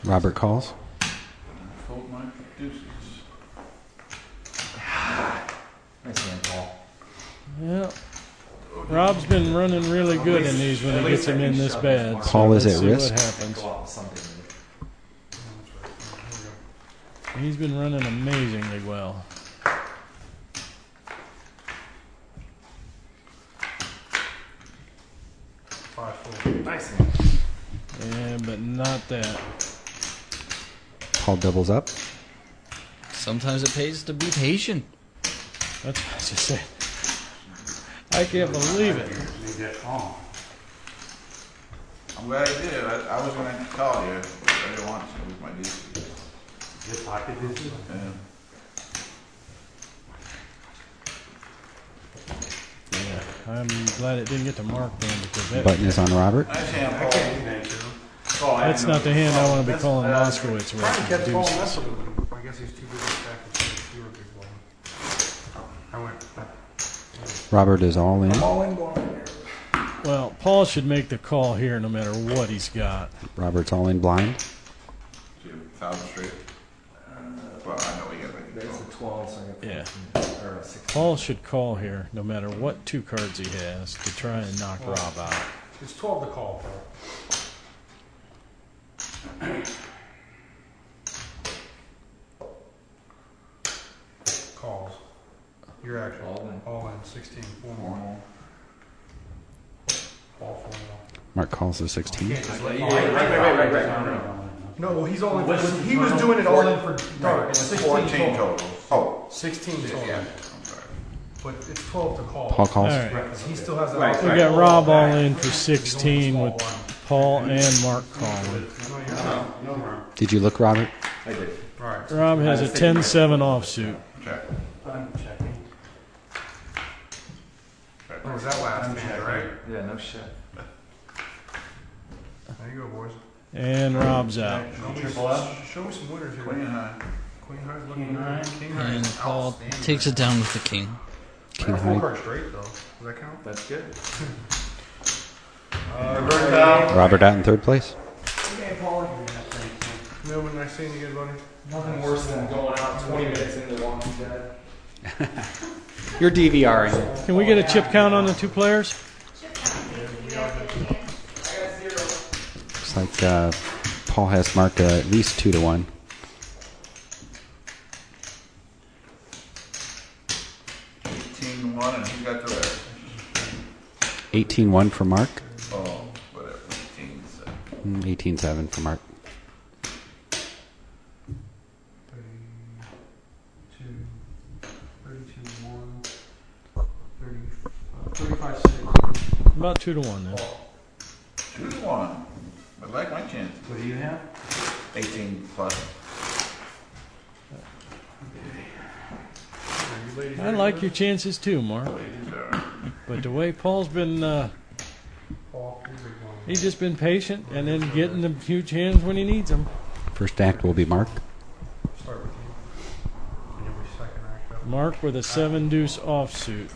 Robert calls. Fold my deuces. Nice hand, Paul. Yeah. Rob's been running really good in these when he gets them in this bad. So Paul is let's at see risk. what happens. Go out with something. He's been running amazingly well. Nice hand. Yeah, but not that. Paul doubles up. Sometimes it pays to be patient. That's what I just said. I can't believe it. I'm glad you did. I was going to call you. I didn't want to with my DC. Your pocket deuces? Yeah. Yeah, I'm glad it didn't get to Mark then because that, Button is on Robert. Nice hand, I Paul. can't do that, too. that's not the hand I want to be calling Moskowitz Trying to with. catch Paul Deuces. messing with him. I guess he's too good at stacking. You were a big ball. I went. Robert is all in. All in going there. Well, Paul should make the call here no matter what he's got. Robert's all in blind. 1,000 straight. Well, I know we got to make it That's go. a 12, so I got Yeah. 14, or a 16. Paul should call here no matter what two cards he has to try and knock Rob out. It's 12 to call, Paul. Calls. You're actually all in 16. Four more. All 4 more. Mark calls the 16. Right. No, well, he's all in. He was doing it all in for dark. 14 total. Oh, 16 total. yeah. I'm sorry. But it's 12 to call. Paul calls. All right. Because he still has that. Right. We got Rob all in for 16 with Paul and Mark calling. No, Did you look, Robert? I did. all right. Rob has a 10-7 offsuit. Check. I'm checking. Oh, was that last hand, right? Yeah, no shit. There you go, boys. And Rob's out. Show me some winners here. Queen high. Queen high's looking good. King high And is Paul outstanding. takes it down with the king. King Four high. card straight though. Does that count? That's good. Robert out in third place. Milman, nice seeing you again, buddy. Nothing worse than going out 20 minutes into Walking Dead. You're DVRing. Can we get a chip count on the two players? Looks like Paul has Mark at least 2-1. 18-1, and he got the rest. 18-1 for Mark. Oh, whatever. 18-7. 18-7 for Mark. 35, 6. About 2-1 then. 2-1. I like my chance. What do you have? 18 plus. I like your chances too, Mark. But the way Paul's been, he's just been patient and then getting the huge hands when he needs them. First act will be Mark. Start with you. And you'll be second act up. Mark with a 7-deuce offsuit.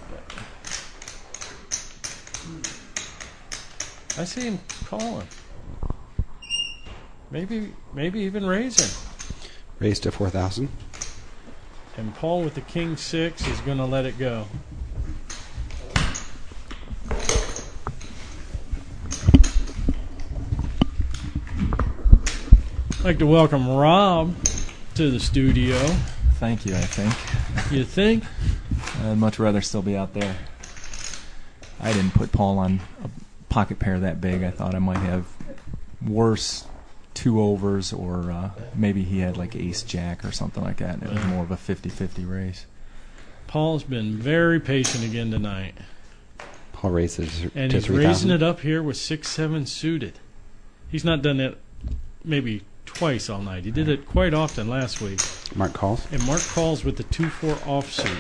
I see him calling. Maybe even raising. Raised to 4,000. And Paul with the king 6 is going to let it go. I'd like to welcome Rob to the studio. Thank you, I think. You think? I'd much rather still be out there. I didn't put Paul on a pocket pair that big. I thought I might have worse 2 overs, or maybe he had like ace-jack or something like that, and it was more of a 50-50 race. Paul's been very patient again tonight. Paul raises And to he's 3,000. raising it up here with 6-7 suited. He's not done that maybe twice all night. He did it quite often last week. Mark calls. And Mark calls with the 2-4 offsuit.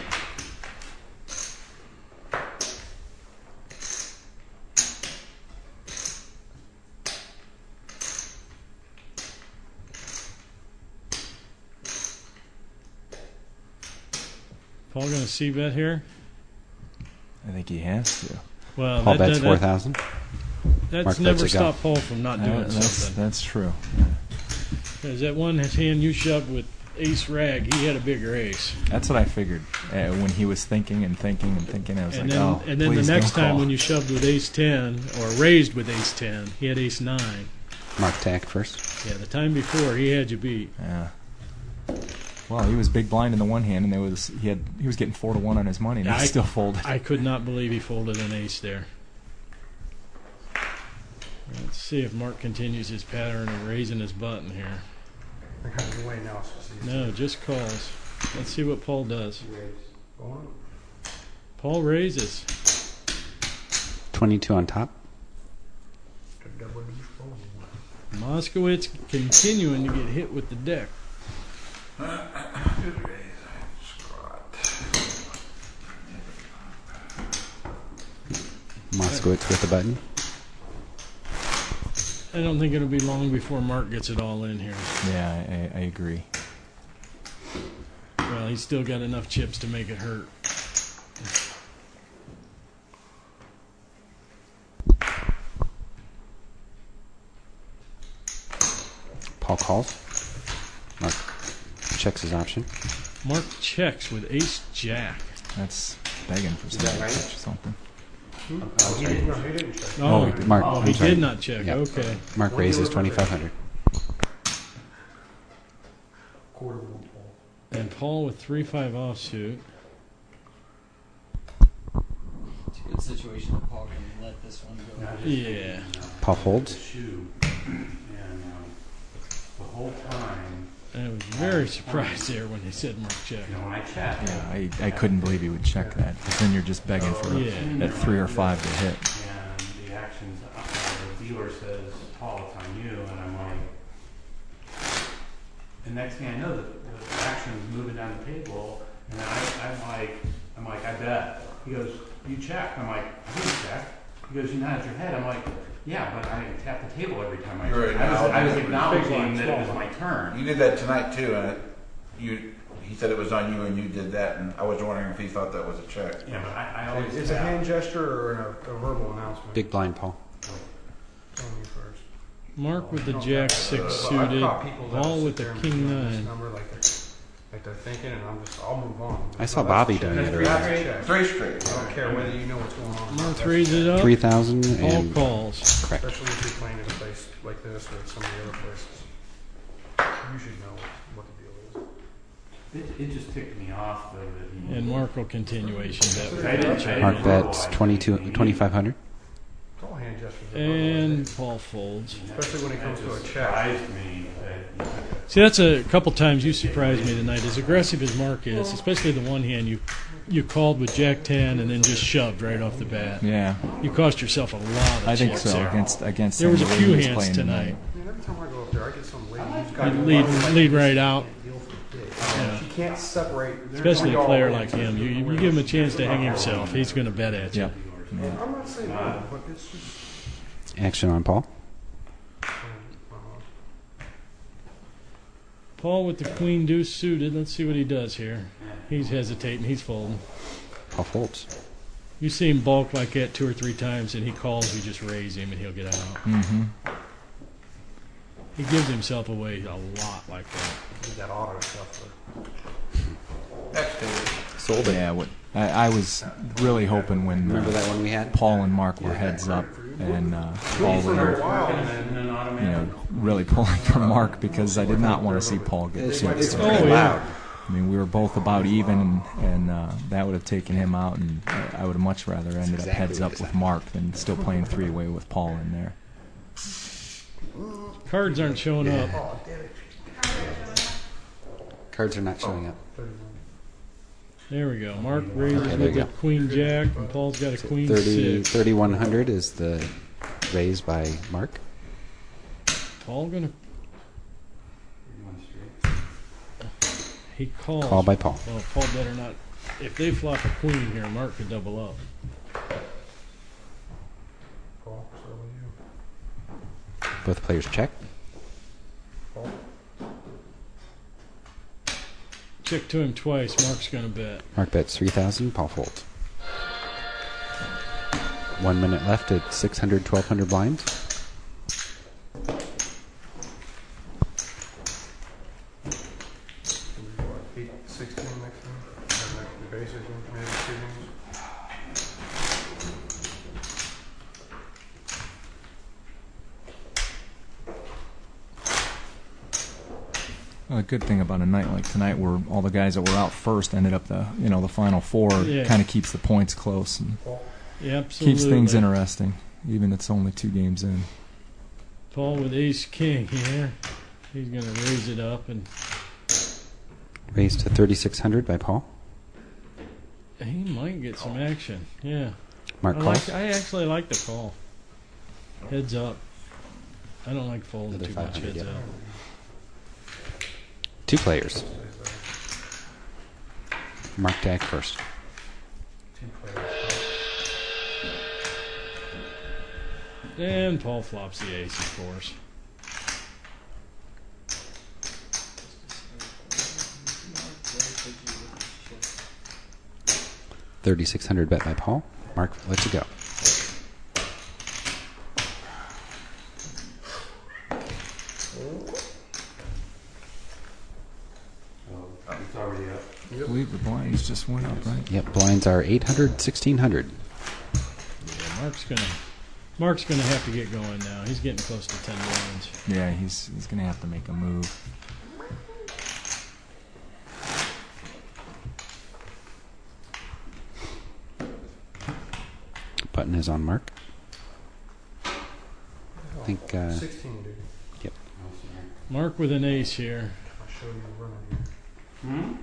Paul going to c-bet here? I think he has to. Well, Paul bets 4,000. That's Mark never lets it go. stopped Paul from not doing something. That's true. Because that one hand you shoved with ace rag, he had a bigger ace. That's what I figured. When he was thinking and thinking and thinking, I was And like, then, oh, and then the please next don't time call. when you shoved with ace 10, or raised with ace 10, he had ace 9. Mark tagged first. Yeah, the time before, he had you beat. Yeah. Well, he was big blind in the one hand, and he was getting 4-1 on his money, and Yeah, he still folded. I could not believe he folded an ace there. Let's see if Mark continues his pattern of raising his button here. They're kind of away now. So No, just calls. Let's see what Paul does. Going Paul raises. 22 on top. Moskowitz continuing to get hit with the deck. Moskowitz with the button. I don't think it'll be long before Mark gets it all in here. Yeah, I agree. Well, he's still got enough chips to make it hurt. Paul calls. Mark checks his option. Mark checks with ace jack. That's begging for somebody right? to touch something. He didn't check. Oh, Mark, oh, I'm he sorry. did not check. Yep. Okay. Mark raises 2,500. Quarter one Paul. And Paul with 3-5 offsuit. It's a good situation that Paul can let this one go. Yeah. Paul folds. The whole time, I was very surprised there when they said Mark check. when I check, Yeah, I couldn't believe he would check that. Because then you're just begging for that 3 or 5 to hit. and the actions, the dealer says, Paul, it's on you, and I'm like, the next thing I know, the action's moving down the table, and I'm like, I bet. He goes, you check. I'm like, I didn't check. He goes, you nod your head. I'm like, yeah, but I tap the table every time I check. I was acknowledging that it was my turn. You did that tonight too, and he said it was on you, and you did that, and I was wondering if he thought that was a check. Yeah, but I always It's a hand gesture or a verbal announcement? Big blind, Paul. Tell me first. Mark with the jack 6 I've suited. caught people that Paul sit with the there and king do this 9. number like they're thinking, and I'll move on. I saw Bobby doing it earlier. Three straight. I don't care whether you know what's going on. Mark raises up. 3,000 Paul and calls. correct. Especially if you're playing in a place like this or some of the other places. You should know what the deal is. It just ticked me off though that he. And Mark will continuation bet. I didn't Mark bets 2,500. It's all hand gestures. And Paul folds. Especially when it comes to a check. Surprised me that. See, that's a couple times you surprised me tonight. As aggressive as Mark is, especially the one hand you called with Jack 10 and then just shoved right off the bat. Yeah, You cost yourself a lot of I think chips so. there. Against There was a somebody few who was hands playing tonight. I mean, every time I go up there, I get some lady who's got You lead right out. Yeah. She can't separate. Especially a player like him. You give him a chance to hang himself, he's going to bet at you. Yeah. I'm not saying no, but it's just. Action on Paul. Paul with the queen deuce suited. Let's see what he does here. He's hesitating. He's folding. Paul folds. You see him bulk like that 2 or 3 times, and he calls. You just raise him, and he'll get out. Mm-hmm. He gives himself away a lot like that. That auto stuff. Sold it. Yeah, I was really hoping when Remember that one we had? Paul and Mark were heads up and Paul were really pulling for Mark because I did not want to see Paul get It's chips. pretty loud. I mean, we were both about even, and that would have taken him out, and I would have much rather ended up heads up with Mark than still playing 3-way with Paul in there. Cards aren't showing up. Cards are not showing up. There we go. Mark raises there with you the go. queen jack, and Paul's got a queen 6. 3,100 is the raise by Mark. Paul gonna. He calls. Call by Paul. Well, Paul better not. If they flop a queen here, Mark could double up. Paul, so will you. Both players check. Paul. Check to him twice. Mark's gonna bet. Mark bets 3,000. Paul folds. 1 minute left at 600, 1,200 blinds. Can we go at 8-16 next time? Have the basic maybe 2 games. Well, the good thing about a night like tonight, where all the guys that were out first ended up the final 4, Yeah. kind of keeps the points close and Yeah, absolutely. keeps things interesting, even if it's only 2 games in. Paul with ace king here. He's gonna raise it up, and Raised to 3,600 by Paul. He might get some action. Yeah. Mark calls. I actually like the call. Heads up. I don't like folding Another too much 500, heads yeah. up. 2 players. Mark to act first. 2 players. And Paul flops the ace, of course. $3,600 bet by Paul. Mark lets it go. It's already up. I believe the blinds just went up, right? Yep, blinds are 800, 1600. Yeah, Mark's gonna have to get going now. He's getting close to 10 blinds. Yeah, he's going to have to make a move. Button is on Mark. I think. 16, dude. Yep. Mark with an ace here. I'll show you the runner here.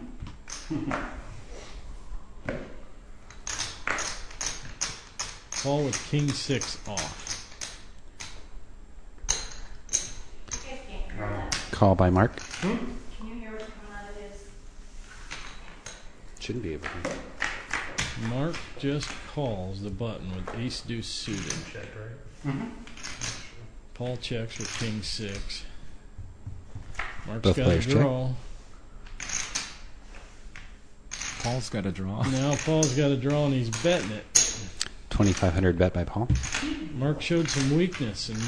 Paul with king 6 off. Call by Mark. Can you hear what's coming out of his? Shouldn't be able to. Mark just calls the button with ace deuce suited. Check, right? Paul checks with king 6. Mark's Both got a players check. draw. Paul's got a draw. Now Paul's got a draw and he's betting it. $2,500 bet by Paul. Mark showed some weakness and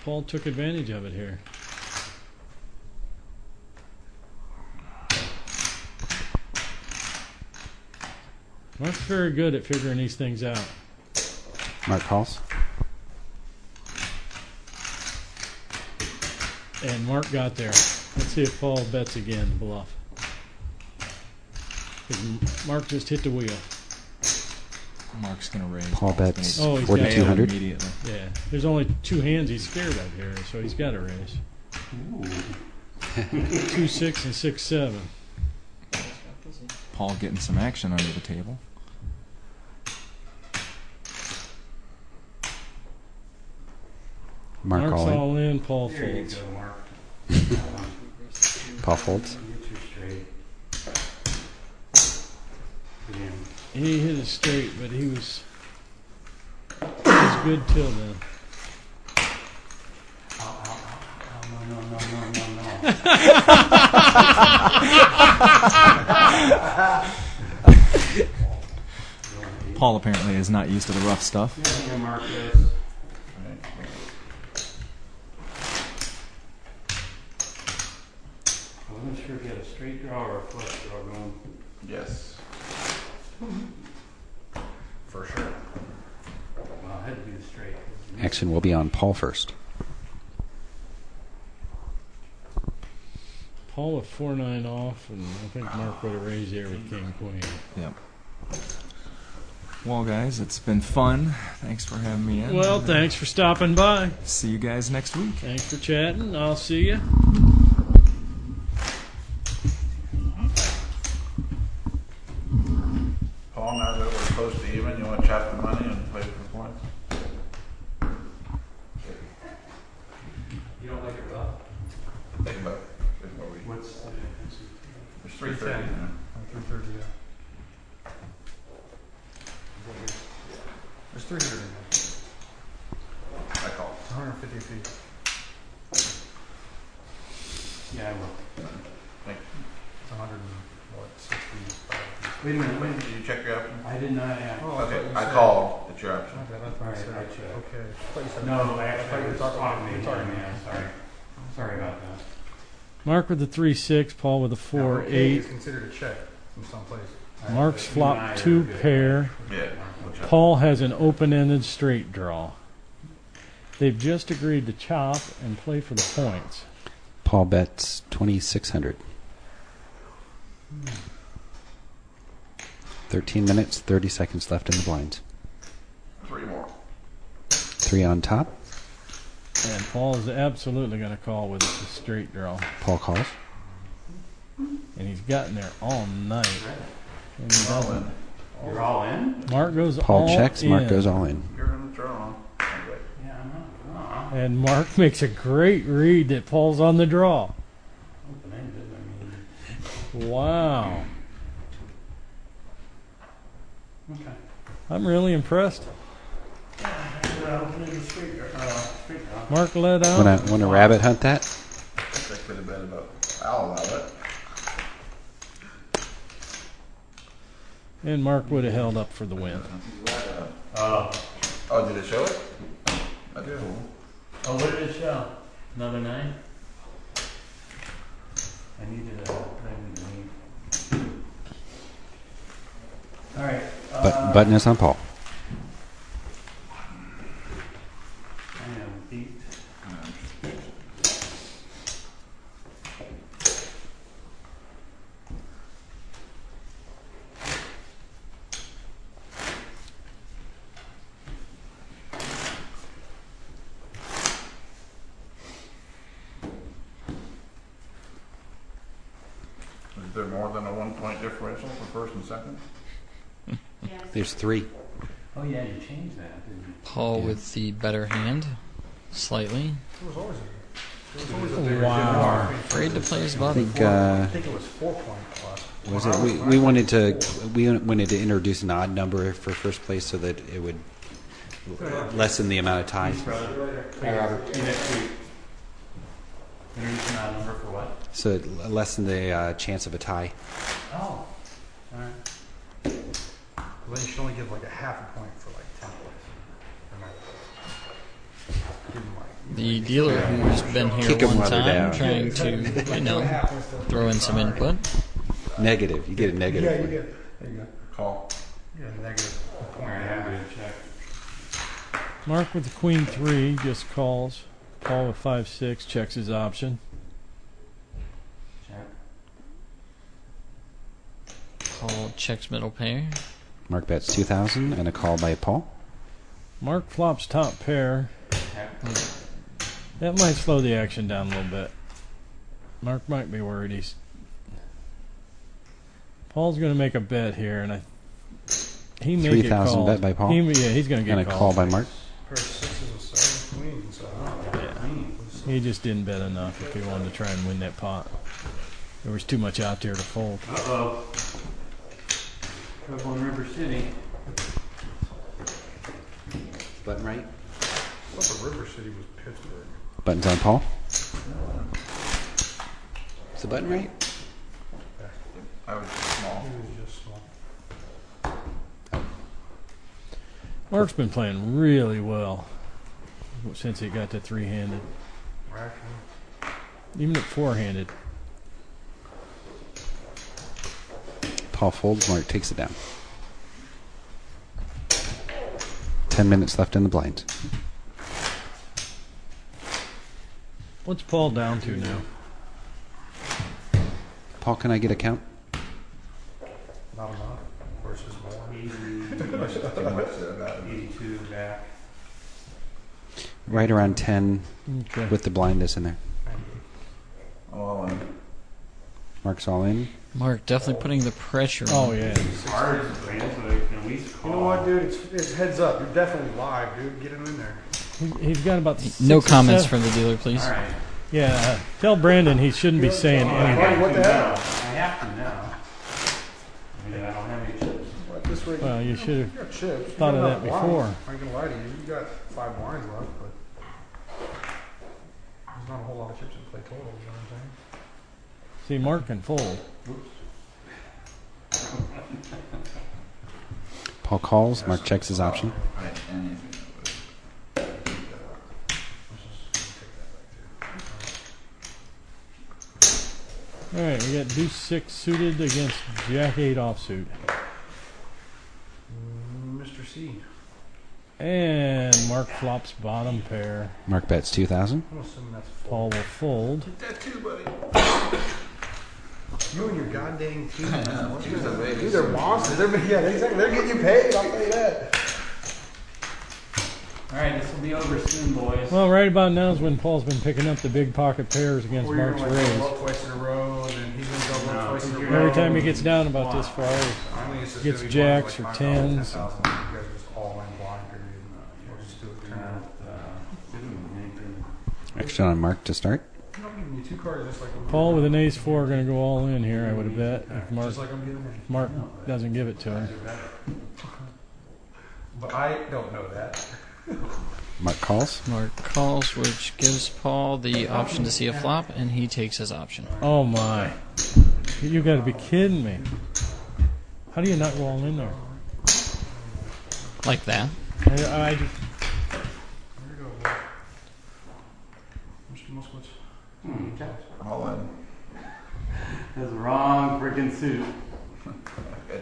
Paul took advantage of it here. Mark's very good at figuring these things out. Mark calls. And Mark got there. Let's see if Paul bets again, bluff. 'Cause Mark just hit the wheel. Mark's going to raise. Paul bets he's got it 4,200. Immediately. Yeah, there's only 2 hands he's scared of here, so he's got to raise. 2-6 and 6-7. Paul getting some action under the table. Mark Mark's all in. all in, Paul There you folds. go, Mark. Paul folds. Get you straight. Damn. He hit it straight, but he was good till then. No. Paul apparently is not used to the rough stuff. Yeah, Mark is. I wasn't sure if you had a straight draw or a flush draw going. Yes. For sure. Well, it had to be the straight. Action will be on Paul first. Paul with 4-9 off, and I think Mark would have raised there with king queen. Yep. Well, guys, it's been fun. Thanks for having me in. Well, thanks for stopping by. See you guys next week. Thanks for chatting. I'll see you. Paul, now that we're close to even, you want to chop the money and play for points? You don't like it rough? Think about it. What we, What's the there's 330. 330, yeah. There's 300 in there. I call. It's 150 feet. Yeah, I will. Thank you. It's 165 feet. Wait a minute, Did you check your option? I did not ask. Oh, Okay, thought you I said- called. It's your option. Okay, that's All what I right, said. I checked. Okay. I thought you said- No, I thought actually, you I were was talking talking to you me. were talking to me. Yeah, sorry. Sorry about that. Mark with the 3-6, Paul with a Now, 4-8. okay is considered a check in some places. Mark's You and I flopped are 2 good. pair. Yeah. we'll check. Paul has an open-ended straight draw. They've just agreed to chop and play for the points. Paul bets 2,600. 13 minutes, 30 seconds left in the blinds. 3 more. 3 on top. And Paul is absolutely going to call with a straight draw. Paul calls. And he's gotten there all night. And he All doesn't. in. You're all in? Mark goes Paul all checks. in. Mark goes all in. You're in the draw. Yeah, I'm not. And Mark makes a great read that Paul's on the draw. Open-ended, I mean. Wow. Okay. I'm really impressed. Open-ended straight draw. Mark let out. Want to rabbit hunt that? That could have been about. I'll allow it. And Mark would have held up for the win. Oh, did it show it? That's cool. Oh, what did it show? Another 9? I needed a. All right. Button is on Paul. I am beat. Is there more than a 1-point differential for first and second? Yes. There's 3. Oh yeah, you changed that, didn't you? Paul with the better hand, slightly. There was always a bigger Wow. difference. Afraid to play his I button. think I think it was 4-point plus. was it we wanted to introduce an odd number for first place so that it would lessen the amount of ties. Hey, Robert. Next week. Introduce an odd number for what? So it lessen the chance of a tie. Oh. All right. Well, then you should only give like a half a point for like 10 points. Give them like The dealer who's been here Kick 'em one while they're time, down. trying to, throw in some input. Negative. You get a negative. Yeah, you point. get. There you go. Call. You get a negative point All right, and a I'm half. going to check. Mark with the queen 3 just calls. Paul with 5-6 checks his option. Check. Paul checks middle pair. Mark bets 2,000 and a call by Paul. Mark flops top pair. Check. That might slow the action down a little bit. Mark might be worried. Paul's going to make a bet here, and he may get 3,000 called. bet by Paul. He's going to And get a called. call by Mark. Pair of sixes and 7 queens. So He just didn't bet enough if he wanted to try and win that pot. There was too much out there to fold. Uh-oh. Trouble in River City. Button right. I thought the River City was Pittsburgh. Button's on Paul. Is the button right? I was small. It was just small. Mark's been playing really well since he got to 3-handed. Rational. Even at 4-handed. Paul folds. Mark takes it down. 10 minutes left in the blinds. What's Paul down to now? Paul, can I get a count? Not enough versus more. Too much about it. 82 back. Right around 10 Okay. with the blindness in there. I'm all in. Mark's all in. Mark definitely putting the pressure Oh, on. yeah. It's hard to play, so they can at least call. You know what, dude? It's heads up. You're definitely live, dude. Get him in there. He's got about No 6 or comments 7 from the dealer, please. All right. Yeah, tell Brandon he shouldn't be saying I anything. have What to the hell? now. I have to now. I mean, I don't have any chips. What, this way, Well, you should have you got chips. You thought got of enough that blinds. before. I ain't gonna lie to you. You got 5 blinds left, but there's not a whole lot of chips in play total. You know what I'm saying? See, Mark can fold. Paul calls. Mark checks his option. Right, anything. All right, we got deuce 6 suited against jack 8 offsuit. Mr. C. And Mark flops bottom pair. Mark bets 2,000. I'm assuming that's full. Paul will fold. Take that too, buddy. You and your goddamn team. man. Choose a baby. Dude, they're monsters. Yeah, exactly. They're getting you paid. I'll tell you that. All right, this will be over soon, boys. Well, right about now is when Paul's been picking up the big pocket pairs against Or you're Mark's gonna like double raise. up twice in a row, and then he's gonna double up twice in a Every time he gets down about this far, Finally, it's he just gets gonna be jacks or like 10s. 10,000. You guys are just all in blind period. We'll just do it. Action on Mark to start. I'm giving you 2 cards just like I'm Paul giving with an ace 4 are going to go all in here, I would have bet. If you. Just like I'm giving you. Mark doesn't give it to him. But I don't know that. Mark calls. Mark calls, which gives Paul the option to see a flop, and he takes his option. Oh my. You got to be kidding me. How do you not go all in there? Like that. I just, There you go. All in. That's the wrong freaking suit.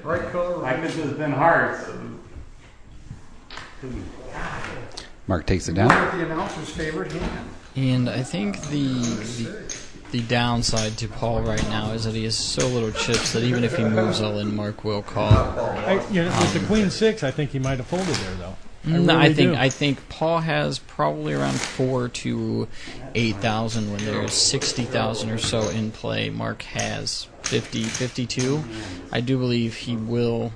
Right color, Like right. this has been hearts. Mark takes it Look down. at the announcer's favorite hand. And I think the downside to Paul right now is that he has so little chips that even if he moves all in, Mark will call. with the Queen 6, I think he might have folded there, though. No, really do. I think Paul has probably around 4,000 to 8,000 when there's 60,000 or so in play. Mark has 50, 52. I do believe he will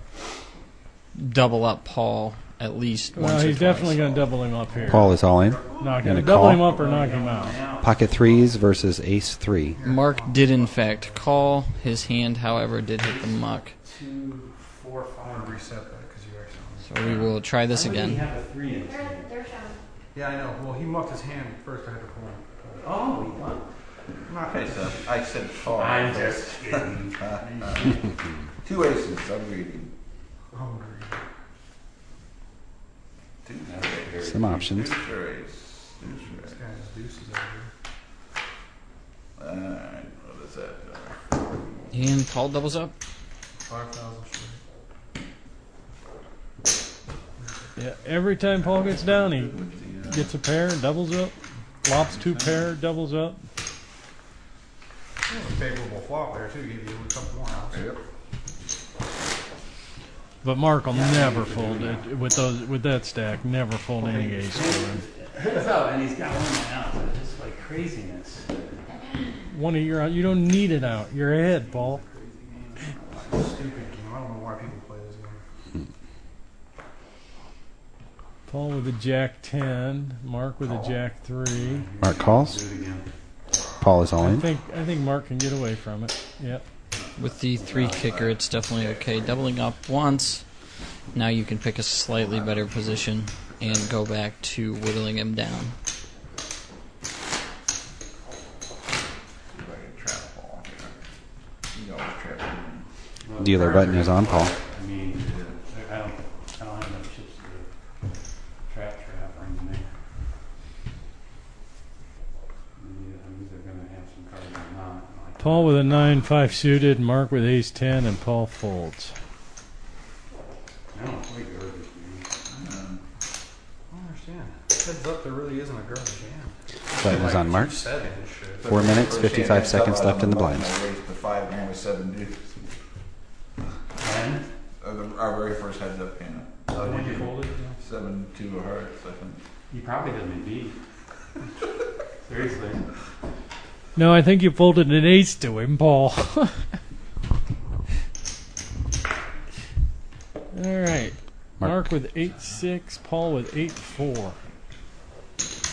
double up Paul at least once Well, or he's twice. definitely going to double him up here. Paul is all in. Knock And a him, double call. him up or knock him out. Pocket threes versus ace 3. Mark did in fact call. His hand, however, did hit the muck. 2, 4, 5. I'm gonna reset that because you actually. So we will try this He again. have a 3 in They're shown. Yeah, I know. Well, he mucked his hand first. I had to pull him. Oh, he won. Okay, so I said call. I'm just kidding. 2 aces. I'm reading. Oh, 2 straight. Some options. 2 straights. 2 this straights. guy has deuces over here. Alright, what is that? And Paul doubles up. 5,000 straight. Yeah, every time Paul gets down, he gets a pair, doubles up, flops 2 pair, doubles up. That was a favorable flop there too. Give you a couple more outs. Yep. But Mark will never fold it with that stack. Never fold any ace to him. So, and he's got one of my outs. It's just like craziness. One of your out, you don't need it out. You're ahead, Paul. Stupid game. I don't know why people play this game. Paul with a Jack 10, Mark with a Jack 3. Mark calls. Do it again. Paul is all I in. think Mark can get away from it. Yep. With the 3 kicker, it's definitely okay. Doubling up once, now you can pick a slightly better position and go back to whittling him down. Dealer button is on, Paul. I mean, I don't have enough chips to trap or anything. I'm either going to have some cards or not. Like, Paul with a 9-5 suited, Mark with ace 10, and Paul folds. I don't play garbage, man. I don't understand. Heads up, there really isn't a garbage hand. Button is on Mark. 7 and shit. 4 minutes, 55 seconds left in the blinds. I raised the 5 hand with 7 deuces. And? Our very first heads up hand. So did you fold it? 7 2 of hearts, I think. He probably doesn't beat. Seriously. No, I think you folded an ace to him, Paul. All right. Mark with 8-6, Paul with 8-4.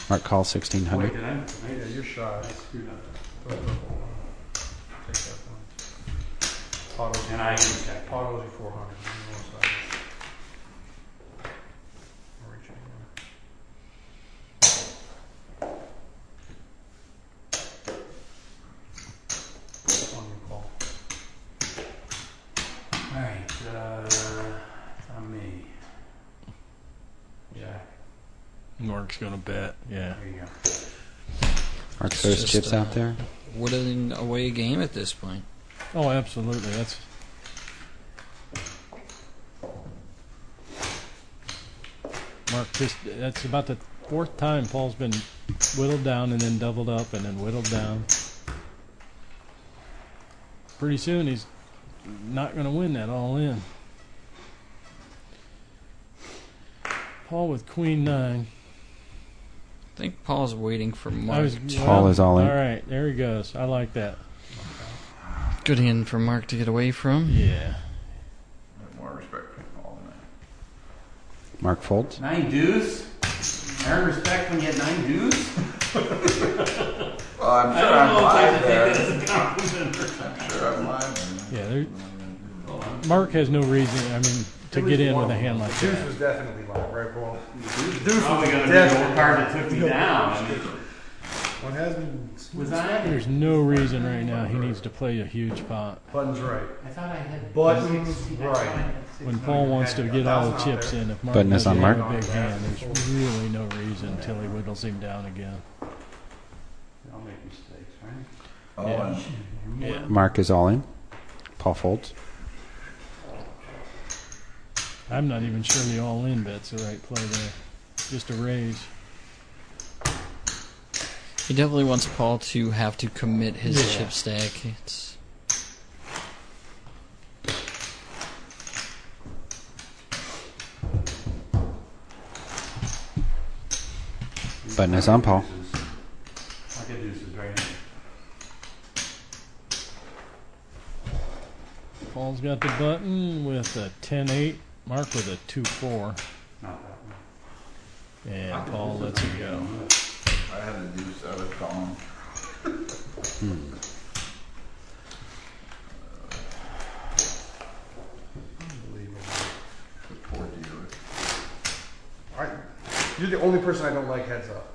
Mark calls 1600. Wait, did I? Yeah, you're shy. I screwed up. Throw a purple one. Take that one. Autos, And I can check. autos you 400. I'm reaching in. On your call. Alright, it's on me. Yeah. Mark's going to bet, yeah. There you go. Mark It's throws just, chips out there. Whittling away a game at this point. Oh, absolutely. Mark that's about the 4th time Paul's been whittled down and then doubled up and then whittled down. Pretty soon he's not going to win that all in. Paul with Queen 9. I think Paul's waiting for Mark. Paul is all in. All right, there he goes. I like that. Good hand for Mark to get away from. Yeah. More respect for Paul than that. Mark folds. 9 deuce? Earn respect when you get 9 deuce? Well, I'm sure I'm live there. I'm sure I'm live. Yeah, Mark has no reason, I mean, to get in with a hand like Deuce that. was definitely live, right, Paul? Deuce probably going to be the old card that took me down. I mean, One has been. was I? There's no reason right now he needs to play a huge pot. Buttons right. I thought I had Buttons 16. right. When Paul wants to get all the chips in, if Mark Button is doesn't on have Mark. a big hand, there's really no reason until he whittles him down again. I'll make mistakes, right? Oh, Yeah. and Yeah. Mark is all in. Paul folds. I'm not even sure the all-in bet's the right play there. Just a raise. He definitely wants Paul to have to commit his Yeah. chip stack. It's Button is on Paul. I'll get deuces right now. Paul's got the button with a 10-8. Mark with a 2-4. Not that one. And Paul lets it go. I had a deuce. I was calling. Poor dealer. You're the only person I don't like heads up.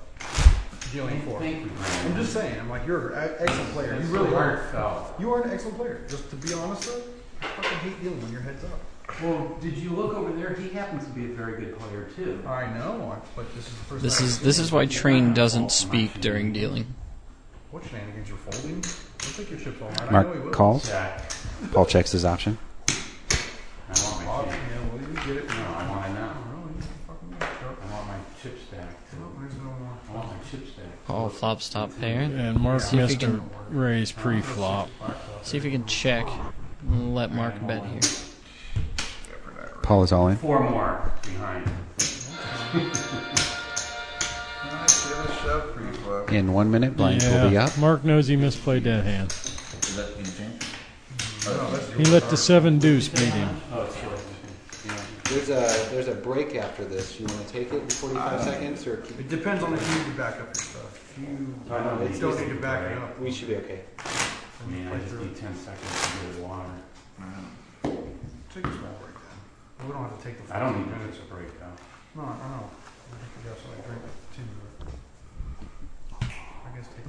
Dealing for. Thank you, Brandon. I'm just saying. I'm like, you're an excellent player. That's You really so are. heartfelt. You are an excellent player. Just to be honest, though, I fucking hate dealing when you're heads up. Well, did you look over there? He happens to be a very good player too. I know, but this is the first. this time is this is why Train doesn't speak during dealing. What shenanigans you're folding? Don't take your chips all night. I know he Mark will. calls. Jack. Paul checks his option. I want my Yeah, chip. well, you get it. No, I want it now. Oh, you fucking get it, Chuck. I want my chip stack. Oh, there's no more. I want my chip stack. Paul flop stop pair. And Mark See if he missed a can raise pre-flop. see if he can check and let Mark bet here. Paul is all in. 4 more behind. Shove pre-flop. In 1 minute, blinds will be up. Mark knows he misplayed that hand. Is that being changed? He let the 7 deuce beat him. Oh, it's good. Yeah. There's a break after this. You want to take it in 45 seconds or keep It depends on if you need to back up your stuff. If you I know these don't things need to back it up, We should be okay. I mean, I just need 10 seconds to get the water. take a small break then. We don't have to take the. I don't 15 need minutes. minutes of break though. No, I know. I think you got something to drink. I guess take.